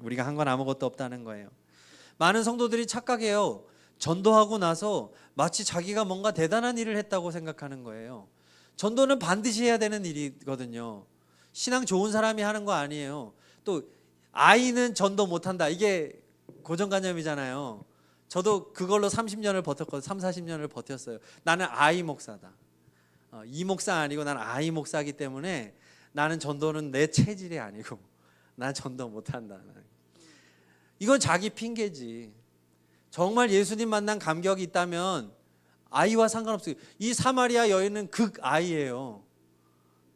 우리가 한 건 아무것도 없다는 거예요. 많은 성도들이 착각해요. 전도하고 나서 마치 자기가 뭔가 대단한 일을 했다고 생각하는 거예요. 전도는 반드시 해야 되는 일이거든요. 신앙 좋은 사람이 하는 거 아니에요. 또 아이는 전도 못한다, 이게 고정관념이잖아요. 저도 그걸로 30년을 버텼거든요. 3, 40년을 버텼어요. 나는 아이 목사다. 이 목사 아니고 나는 아이 목사이기 때문에 나는 전도는 내 체질이 아니고 난 전도 못한다. 이건 자기 핑계지. 정말 예수님 만난 감격이 있다면 아이와 상관없어요. 이 사마리아 여인은 극아이예요.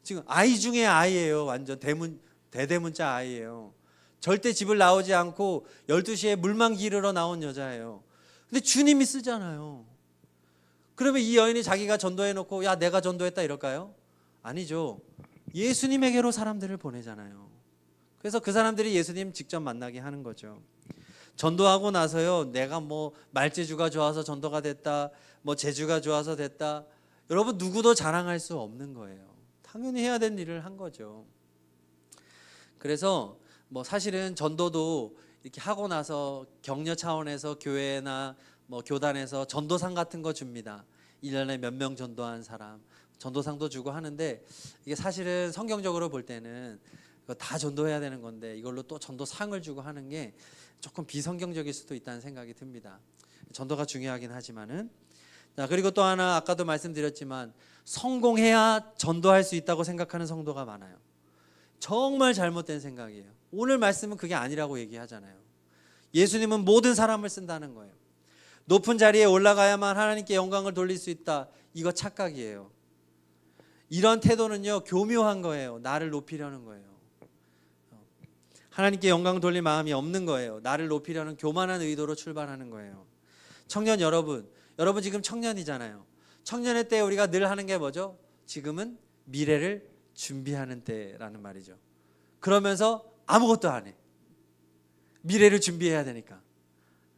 지금 아이 중에 아이예요. 완전 대대문자 아이예요. 절대 집을 나오지 않고 12시에 물만 기르러 나온 여자예요. 근데 주님이 쓰잖아요. 그러면 이 여인이 자기가 전도해놓고 야, 내가 전도했다 이럴까요? 아니죠. 예수님에게로 사람들을 보내잖아요. 그래서 그 사람들이 예수님 직접 만나게 하는 거죠. 전도하고 나서요, 내가 뭐 말재주가 좋아서 전도가 됐다, 뭐 재주가 좋아서 됐다, 여러분 누구도 자랑할 수 없는 거예요. 당연히 해야 되는 일을 한 거죠. 그래서 뭐 사실은 전도도 이렇게 하고 나서 격려 차원에서 교회나 뭐 교단에서 전도상 같은 거 줍니다. 1년에 몇 명 전도한 사람, 전도상도 주고 하는데 이게 사실은 성경적으로 볼 때는 이거 다 전도해야 되는 건데 이걸로 또 전도상을 주고 하는 게 조금 비성경적일 수도 있다는 생각이 듭니다. 전도가 중요하긴 하지만은. 자, 그리고 또 하나 아까도 말씀드렸지만 성공해야 전도할 수 있다고 생각하는 성도가 많아요. 정말 잘못된 생각이에요. 오늘 말씀은 그게 아니라고 얘기하잖아요. 예수님은 모든 사람을 쓴다는 거예요. 높은 자리에 올라가야만 하나님께 영광을 돌릴 수 있다. 이거 착각이에요. 이런 태도는요, 교묘한 거예요. 나를 높이려는 거예요. 하나님께 영광 돌릴 마음이 없는 거예요. 나를 높이려는 교만한 의도로 출발하는 거예요. 청년 여러분 지금 청년이잖아요. 청년의 때 우리가 늘 하는 게 뭐죠? 지금은 미래를 준비하는 때라는 말이죠. 그러면서 아무것도 안 해. 미래를 준비해야 되니까.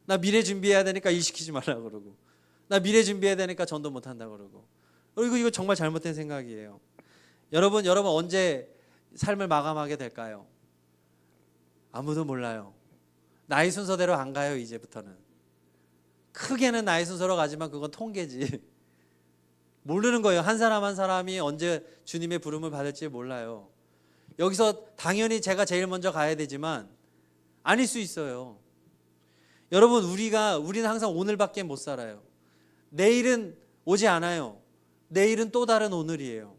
나 미래 준비해야 되니까 일 시키지 말라고 그러고, 나 미래 준비해야 되니까 전도 못 한다고 그러고. 그리고 이거 정말 잘못된 생각이에요. 여러분 언제 삶을 마감하게 될까요? 아무도 몰라요. 나이 순서대로 안 가요. 이제부터는 크게는 나이 순서로 가지만 그건 통계지. 모르는 거예요. 한 사람 한 사람이 언제 주님의 부름을 받을지 몰라요. 여기서 당연히 제가 제일 먼저 가야 되지만 아닐 수 있어요. 여러분 우리는 항상 오늘밖에 못 살아요. 내일은 오지 않아요. 내일은 또 다른 오늘이에요.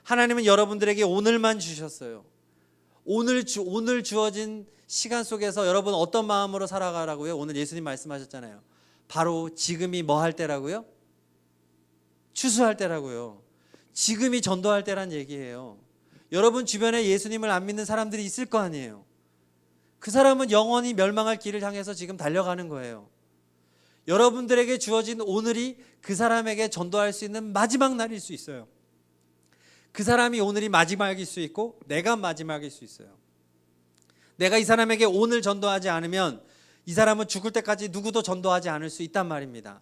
하나님은 여러분들에게 오늘만 주셨어요. 오늘 주어진 시간 속에서 여러분 어떤 마음으로 살아가라고요? 오늘 예수님 말씀하셨잖아요. 바로 지금이 뭐 할 때라고요? 추수할 때라고요. 지금이 전도할 때란 얘기예요. 여러분 주변에 예수님을 안 믿는 사람들이 있을 거 아니에요. 그 사람은 영원히 멸망할 길을 향해서 지금 달려가는 거예요. 여러분들에게 주어진 오늘이 그 사람에게 전도할 수 있는 마지막 날일 수 있어요. 그 사람이 오늘이 마지막일 수 있고 내가 마지막일 수 있어요. 내가 이 사람에게 오늘 전도하지 않으면 이 사람은 죽을 때까지 누구도 전도하지 않을 수 있단 말입니다.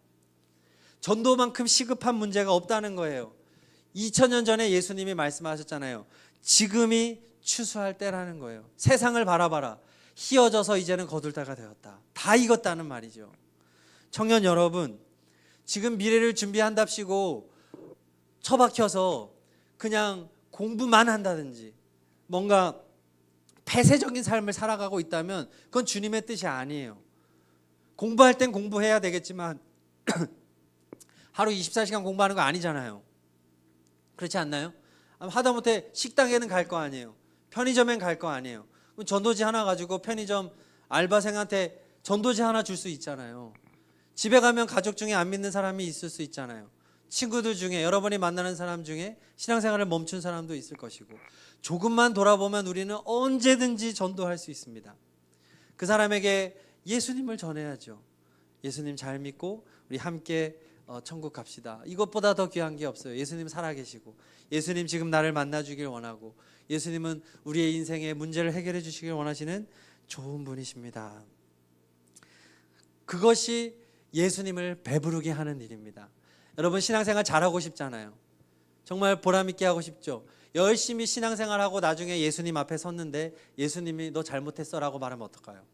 전도만큼 시급한 문제가 없다는 거예요. 2000년 전에 예수님이 말씀하셨잖아요. 지금이 추수할 때라는 거예요. 세상을 바라봐라. 희어져서 이제는 거둘 때가 되었다. 다 익었다는 말이죠. 청년 여러분, 지금 미래를 준비한답시고 처박혀서 그냥 공부만 한다든지 뭔가 폐쇄적인 삶을 살아가고 있다면 그건 주님의 뜻이 아니에요. 공부할 땐 공부해야 되겠지만 하루 24시간 공부하는 거 아니잖아요. 그렇지 않나요? 하다못해 식당에는 갈 거 아니에요. 편의점엔 갈 거 아니에요. 그럼 전도지 하나 가지고 편의점 알바생한테 전도지 하나 줄 수 있잖아요. 집에 가면 가족 중에 안 믿는 사람이 있을 수 있잖아요. 친구들 중에 여러분이 만나는 사람 중에 신앙생활을 멈춘 사람도 있을 것이고, 조금만 돌아보면 우리는 언제든지 전도할 수 있습니다. 그 사람에게 예수님을 전해야죠. 예수님 잘 믿고 우리 함께 천국 갑시다. 이것보다 더 귀한 게 없어요. 예수님 살아계시고 예수님 지금 나를 만나주길 원하고 예수님은 우리의 인생의 문제를 해결해 주시길 원하시는 좋은 분이십니다. 그것이 예수님을 배부르게 하는 일입니다. 여러분 신앙생활 잘하고 싶잖아요. 정말 보람있게 하고 싶죠. 열심히 신앙생활하고 나중에 예수님 앞에 섰는데 예수님이 너 잘못했어 라고 말하면 어떨까요?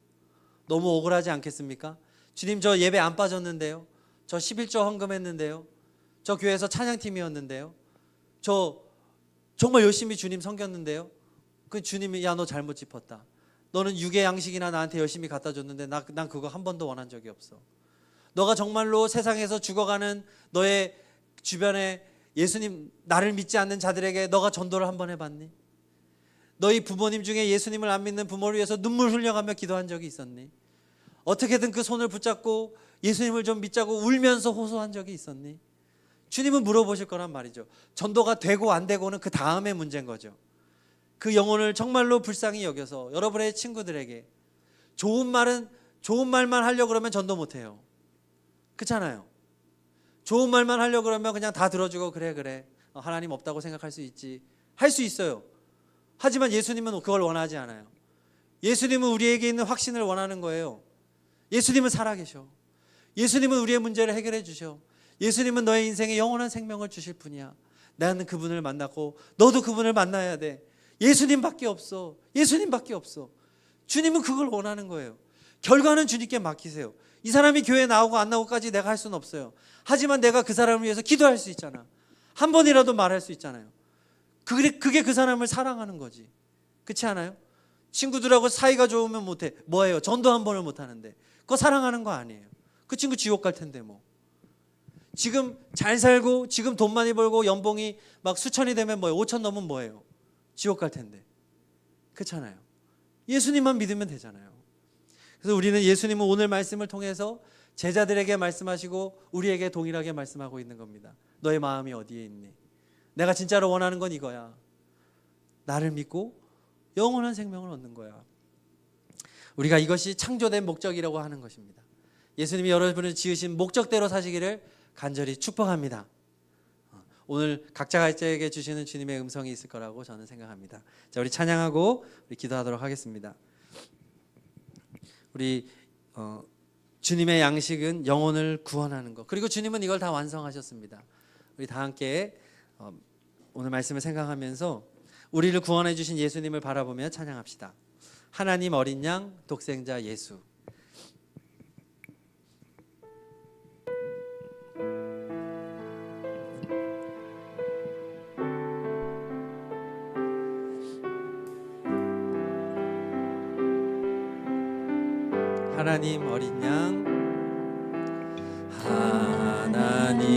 너무 억울하지 않겠습니까? 주님 저 예배 안 빠졌는데요. 저 11조 헌금했는데요. 저 교회에서 찬양팀이었는데요. 저 정말 열심히 주님 섬겼는데요. 그 주님이 야 너 잘못 짚었다. 너는 육의 양식이나 나한테 열심히 갖다 줬는데 난 그거 한 번도 원한 적이 없어. 너가 정말로 세상에서 죽어가는 너의 주변에 예수님 나를 믿지 않는 자들에게 너가 전도를 한번 해봤니? 너희 부모님 중에 예수님을 안 믿는 부모를 위해서 눈물 흘려가며 기도한 적이 있었니? 어떻게든 그 손을 붙잡고 예수님을 좀 믿자고 울면서 호소한 적이 있었니? 주님은 물어보실 거란 말이죠. 전도가 되고 안 되고는 그 다음의 문제인 거죠. 그 영혼을 정말로 불쌍히 여겨서 여러분의 친구들에게 좋은 말만 하려고 그러면 전도 못해요. 그렇잖아요. 좋은 말만 하려고 그러면 그냥 다 들어주고 그래 하나님 없다고 생각할 수 있지 할 수 있어요. 하지만 예수님은 그걸 원하지 않아요. 예수님은 우리에게 있는 확신을 원하는 거예요. 예수님은 살아계셔. 예수님은 우리의 문제를 해결해 주셔. 예수님은 너의 인생에 영원한 생명을 주실 분이야. 나는 그분을 만났고 너도 그분을 만나야 돼. 예수님밖에 없어. 예수님밖에 없어. 주님은 그걸 원하는 거예요. 결과는 주님께 맡기세요. 이 사람이 교회에 나오고 안 나오고까지 내가 할 수는 없어요. 하지만 내가 그 사람을 위해서 기도할 수 있잖아. 한 번이라도 말할 수 있잖아요. 그게 그 사람을 사랑하는 거지. 그렇지 않아요? 친구들하고 사이가 좋으면 못해. 뭐예요? 전도 한 번을 못하는데 그거 사랑하는 거 아니에요. 그 친구 지옥 갈 텐데 뭐. 지금 잘 살고 지금 돈 많이 벌고 연봉이 막 수천이 되면 뭐예요? 5천 넘으면 뭐예요? 지옥 갈 텐데. 그렇잖아요. 예수님만 믿으면 되잖아요. 그래서 우리는 예수님은 오늘 말씀을 통해서 제자들에게 말씀하시고 우리에게 동일하게 말씀하고 있는 겁니다. 너의 마음이 어디에 있니? 내가 진짜로 원하는 건 이거야. 나를 믿고 영원한 생명을 얻는 거야. 우리가 이것이 창조된 목적이라고 하는 것입니다. 예수님이 여러분을 지으신 목적대로 사시기를 간절히 축복합니다. 오늘 각자에게 주시는 주님의 음성이 있을 거라고 저는 생각합니다. 자, 우리 찬양하고 우리 기도하도록 하겠습니다. 우리 주님의 양식은 영혼을 구원하는 것. 그리고 주님은 이걸 다 완성하셨습니다. 우리 다 함께 오늘 말씀을 생각하면서 우리를 구원해 주신 예수님을 바라보며 찬양합시다. 하나님 어린 양 독생자 예수. 하나님 어린 양, 하나님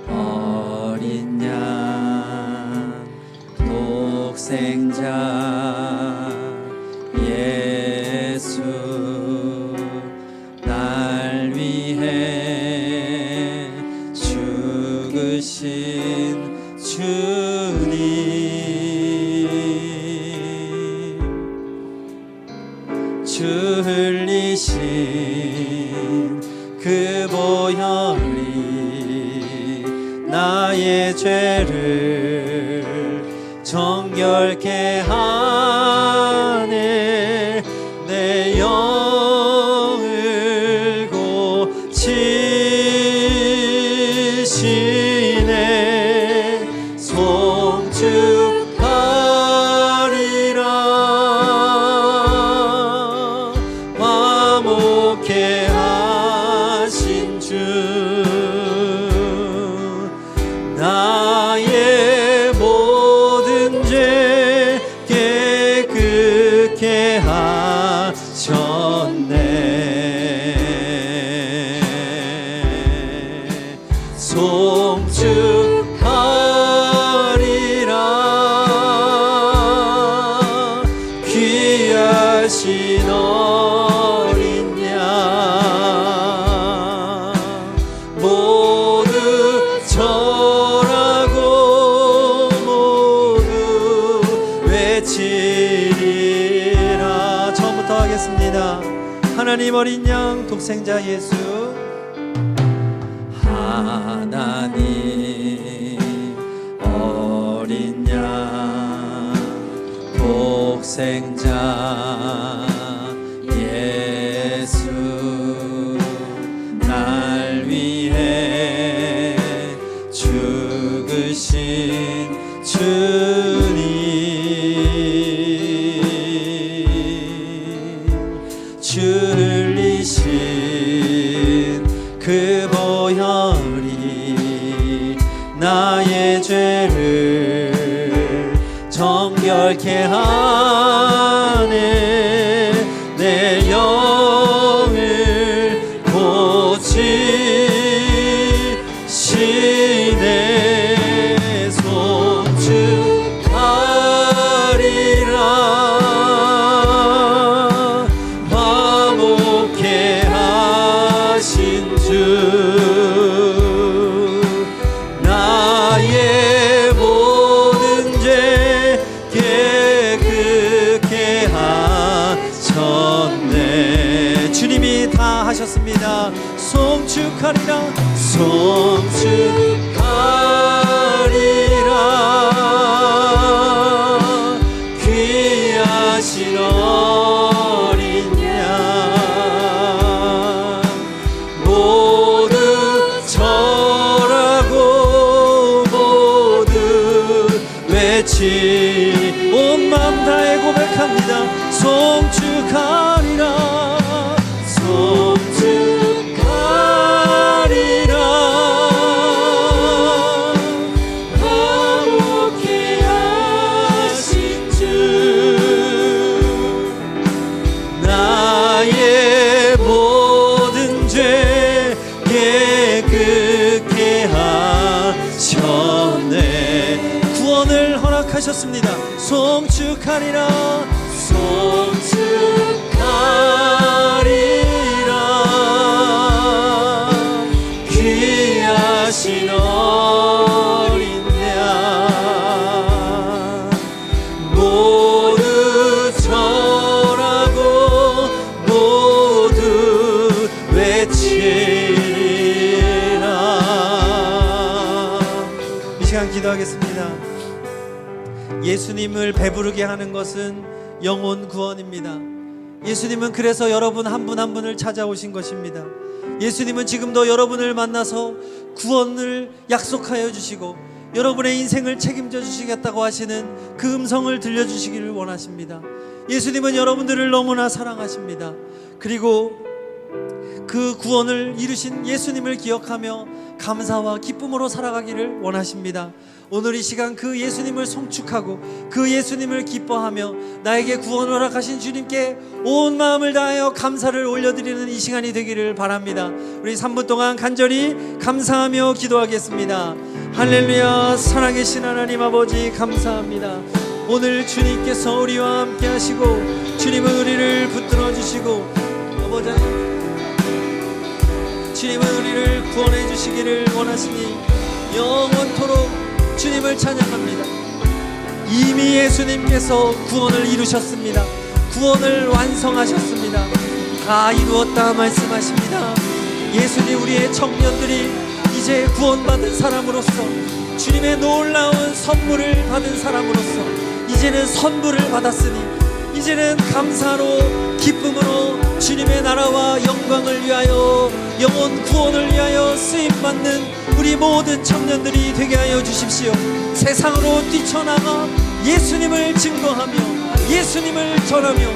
어린 양 독생자 예수 날 위해 죽으신 주님 주 흘리신 그 보혈이 나의 죄를 정결케 하네. 내 영을 고치시네. 화목케 하신 주 나의 모든 죄 깨끗게 하셨네. 송축하리라 귀하신 어린 양 모두 절하고 모두 외치리라. 처음부터 하겠습니다. 하나님 어린 양 독생자 예수 하나님 어린 양 독생자 예수 날 위해 죽으신 주님 주 흘리신 그 보혈이 나의 죄를 정결케 하네. 내 영을 고치시네. 송축하리라 화목케 하신 주 나의 모든 죄 깨끗게 하셨네. 주님이 다 하셨습니다. 송축하리라 송축하리라 귀하신 어린 양 모두 절하고 모두 외치 온 마음 다해 고백합니다. 송축하리라 송축하리라 좋습니다. 송축하리라 귀하신 어린 양 모두 절하고 모두 외치리라. 이 시간 기도하겠습니다. 예수님을 배부르게 하는 것은 영혼 구원입니다. 예수님은 그래서 여러분 한 분 한 분을 찾아오신 것입니다. 예수님은 지금도 여러분을 만나서 구원을 약속하여 주시고 여러분의 인생을 책임져 주시겠다고 하시는 그 음성을 들려주시기를 원하십니다. 예수님은 여러분들을 너무나 사랑하십니다. 그리고 그 구원을 이루신 예수님을 기억하며 감사와 기쁨으로 살아가기를 원하십니다. 오늘 이 시간 그 예수님을 송축하고 그 예수님을 기뻐하며 나에게 구원을 허락하신 주님께 온 마음을 다하여 감사를 올려드리는 이 시간이 되기를 바랍니다. 우리 3분 동안 간절히 감사하며 기도하겠습니다. 할렐루야. 살아계신 하나님 아버지 감사합니다. 오늘 주님께서 우리와 함께 하시고 주님은 우리를 붙들어 주시고 아버지 주님은 우리를 구원해 주시기를 원하시니 영원토록 주님을 찬양합니다. 이미 예수님께서 구원을 이루셨습니다. 구원을 완성하셨습니다. 다 이루었다 말씀하십니다. 예수님 우리의 청년들이 이제 구원받은 사람으로서 주님의 놀라운 선물을 받은 사람으로서 이제는 선물을 받았으니 이제는 감사로 기쁨으로 주님의 나라와 영광을 위하여 영혼 구원을 위하여 쓰임받는 우리 모든 청년들이 되게 하여 주십시오. 세상으로 뛰쳐나가 예수님을 증거하며 예수님을 전하며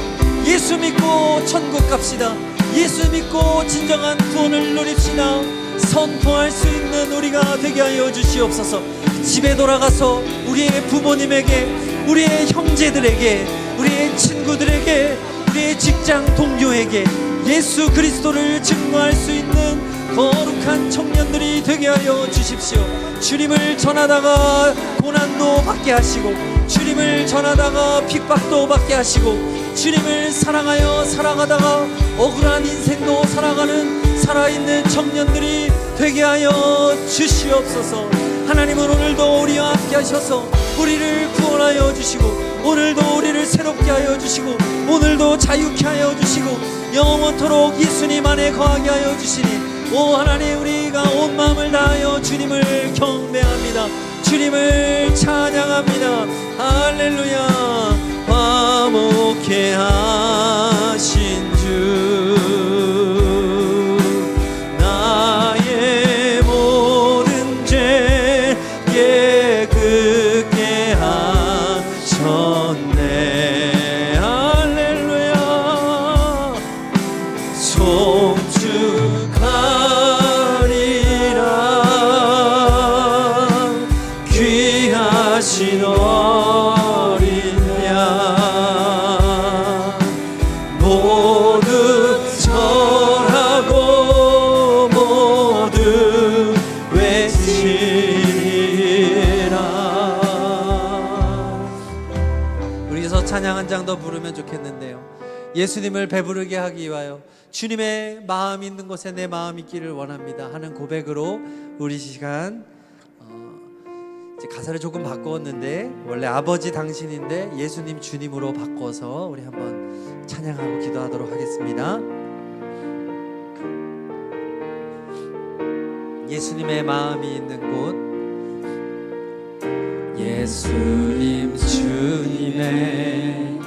예수 믿고 천국 갑시다. 예수 믿고 진정한 구원을 누립시다. 선포할 수 있는 우리가 되게 하여 주시옵소서. 집에 돌아가서 우리의 부모님에게 우리의 형제들에게 우리의 친구들에게 우리의 직장 동료에게 예수 그리스도를 증거할 수 있는 거룩한 청년들이 되게 하여 주십시오. 주님을 전하다가 고난도 받게 하시고 주님을 전하다가 핍박도 받게 하시고 주님을 사랑하여 살아가다가 억울한 인생도 살아가는 살아있는 청년들이 되게 하여 주시옵소서. 하나님은 오늘도 우리와 함께 하셔서 우리를 구원하여 주시고 오늘도 우리를 새롭게 하여 주시고 오늘도 자유케 하여 주시고 영원토록 예수님 안에 거하게 하여 주시니 오 하나님 우리가 온 마음을 다하여 주님을 경배합니다. 주님을 찬양합니다. 할렐루야. 화목해 하신 주 나의 모든 죄 깨끗게 하셨네. 할렐루야. 송축하리라 귀하신 어린 양 모두 절하고 모두 외치리라. 우리에서 찬양 한 장 더 부르면 좋겠는데요. 예수님을 배부르게 하기 위하여 주님의 마음 있는 곳에 내 마음 있기를 원합니다 하는 고백으로 우리 시간 이제 가사를 조금 바꾸었는데 원래 아버지 당신인데 예수님 주님으로 바꿔서 우리 한번 찬양하고 기도하도록 하겠습니다. 예수님의 마음이 있는 곳 예수님 주님의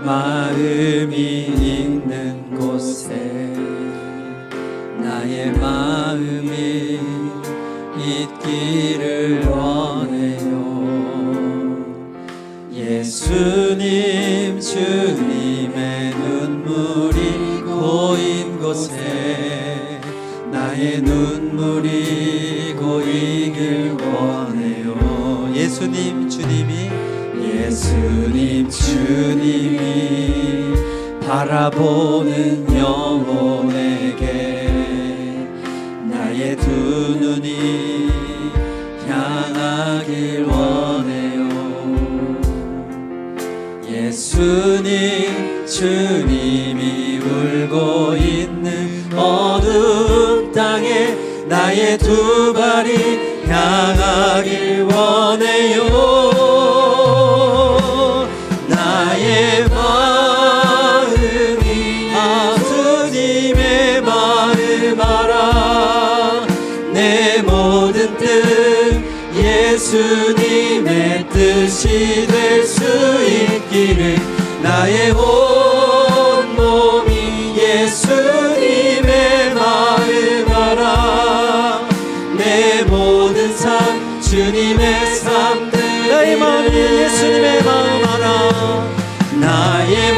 마음이 있는 곳에 나의 마음이 있기를 원해요. 예수님 주님의 눈물이 고인 곳에 나의 눈물이 고이길 원해요. 예수님 주님이 바라보는 영혼에게 나의 두 눈이 향하길 원해요. 예수님 주님이 울고 있는 어두운 땅에 나의 두 발이 향하길 원해요. 나의 마음이 예수님의 마음 알아. 내 모든 뜻 예수님의 뜻이 될 수 있기를 나의 온 몸이 예수님의 마음 알아. 내 모든 삶 주님의 삶 나의 마음이 예수님의 마음 알아. 나의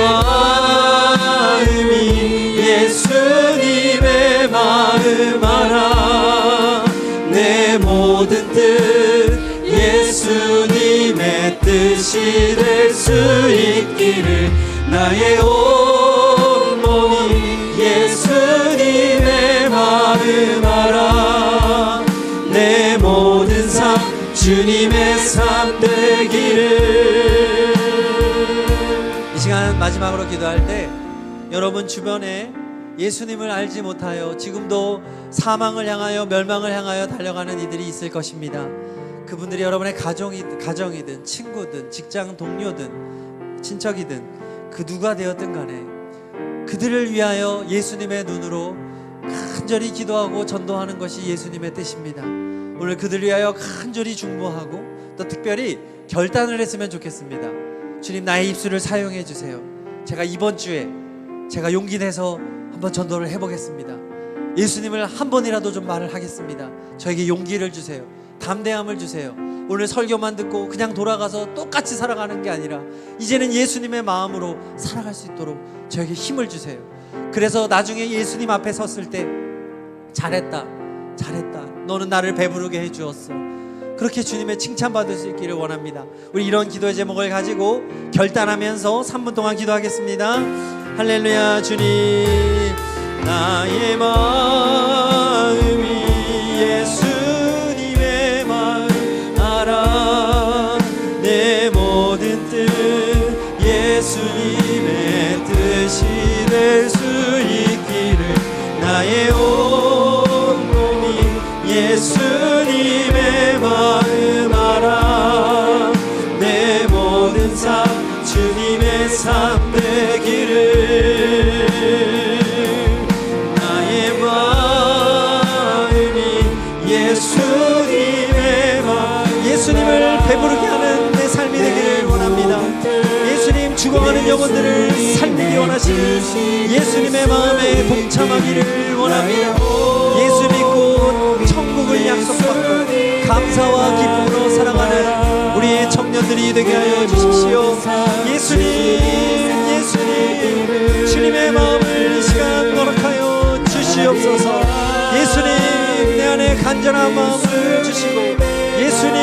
마음이 예수님의 마음 알아. 내 모든 뜻 예수님의 뜻이 될 수 있기를 나의 온 몸이 예수님의 마음 알아. 내 모든 삶 주님의 삶 되기를. 이 시간 마지막으로 기도할 때 여러분 주변에 예수님을 알지 못하여 지금도 사망을 향하여 멸망을 향하여 달려가는 이들이 있을 것입니다. 그분들이 여러분의 가정이든 친구든 직장 동료든 친척이든 그 누가 되었든 간에 그들을 위하여 예수님의 눈으로 간절히 기도하고 전도하는 것이 예수님의 뜻입니다. 오늘 그들을 위하여 간절히 중보하고 또 특별히 결단을 했으면 좋겠습니다. 주님, 나의 입술을 사용해 주세요. 제가 이번 주에 제가 용기 내서 한번 전도를 해보겠습니다. 예수님을 한 번이라도 좀 말을 하겠습니다. 저에게 용기를 주세요. 담대함을 주세요. 오늘 설교만 듣고 그냥 돌아가서 똑같이 살아가는 게 아니라 이제는 예수님의 마음으로 살아갈 수 있도록 저에게 힘을 주세요. 그래서 나중에 예수님 앞에 섰을 때 잘했다, 잘했다, 너는 나를 배부르게 해주었어, 그렇게 주님의 칭찬받을 수 있기를 원합니다. 우리 이런 기도의 제목을 가지고 결단하면서 3분 동안 기도하겠습니다. 할렐루야. 주님, 나의 마음이 예수님의 마음 알아. 내 모든 뜻 예수님의 뜻이 될 수 있기를 나의 온 몸이 예수님의 마음 알아. 내 모든 삶 주님의 삶 되기를. 나의 마음이 예수님의 마음 예수님을 배부르게 하는 내 삶이 되기를 원합니다. 예수님 죽어가는 영혼들을 살리기 원하시는 예수님의 마음에 동참하기를 원합니다. 예수 믿고 천국을 약속받고 감사와 기쁨으로 살아가는 우리의 청년들이 되게 하여 주십시오. 예수님, 예수님, 주님의 마음을 이 시간 거룩하여 주시옵소서. 예수님, 내 안에 간절한 마음을 주시고 예수님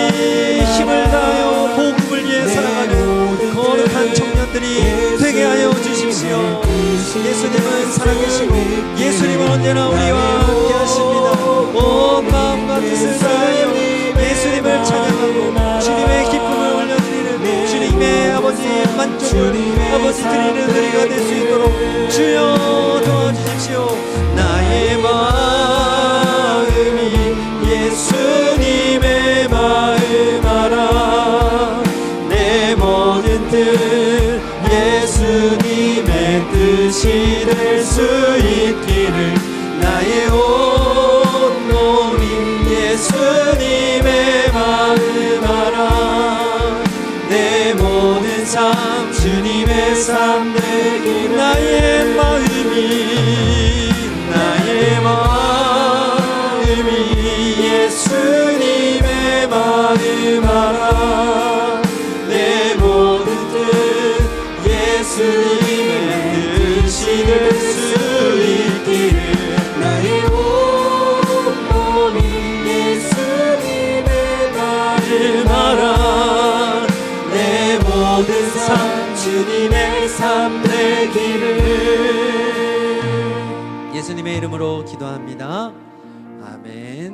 힘을 다하여 복음을 위해 살아가는 거룩한 청년들이 되게 하여 주십시오. 예수님은 살아계시고 예수님은 언제나 우리와 함께 하십니다. 온 마음과 뜻을 다하여 예수님을 찬양하고 주님의 기쁨을 올려드리는 주님의 아버지 만족을 아버지 드리는 우리가 될 수 있도록 주여 도와주십시오. 나의 마음이 예수님의 마음 알아. 내 모든 뜻 예수님의 뜻이 될 수 있기를 나의 온 몸이 예수님의 마음 알아. 내 모든 삶 주님의 삶 되기를. 나의 마음이 예수님의 마음 알아. 내 모든 뜻 예수님의 뜻이 될 수 있기를 나의 온 몸이 예수님의 마음 알아. 내 모든 삶 주님의 삶 되기를. 예수님의 이름으로 기도합니다. 아멘.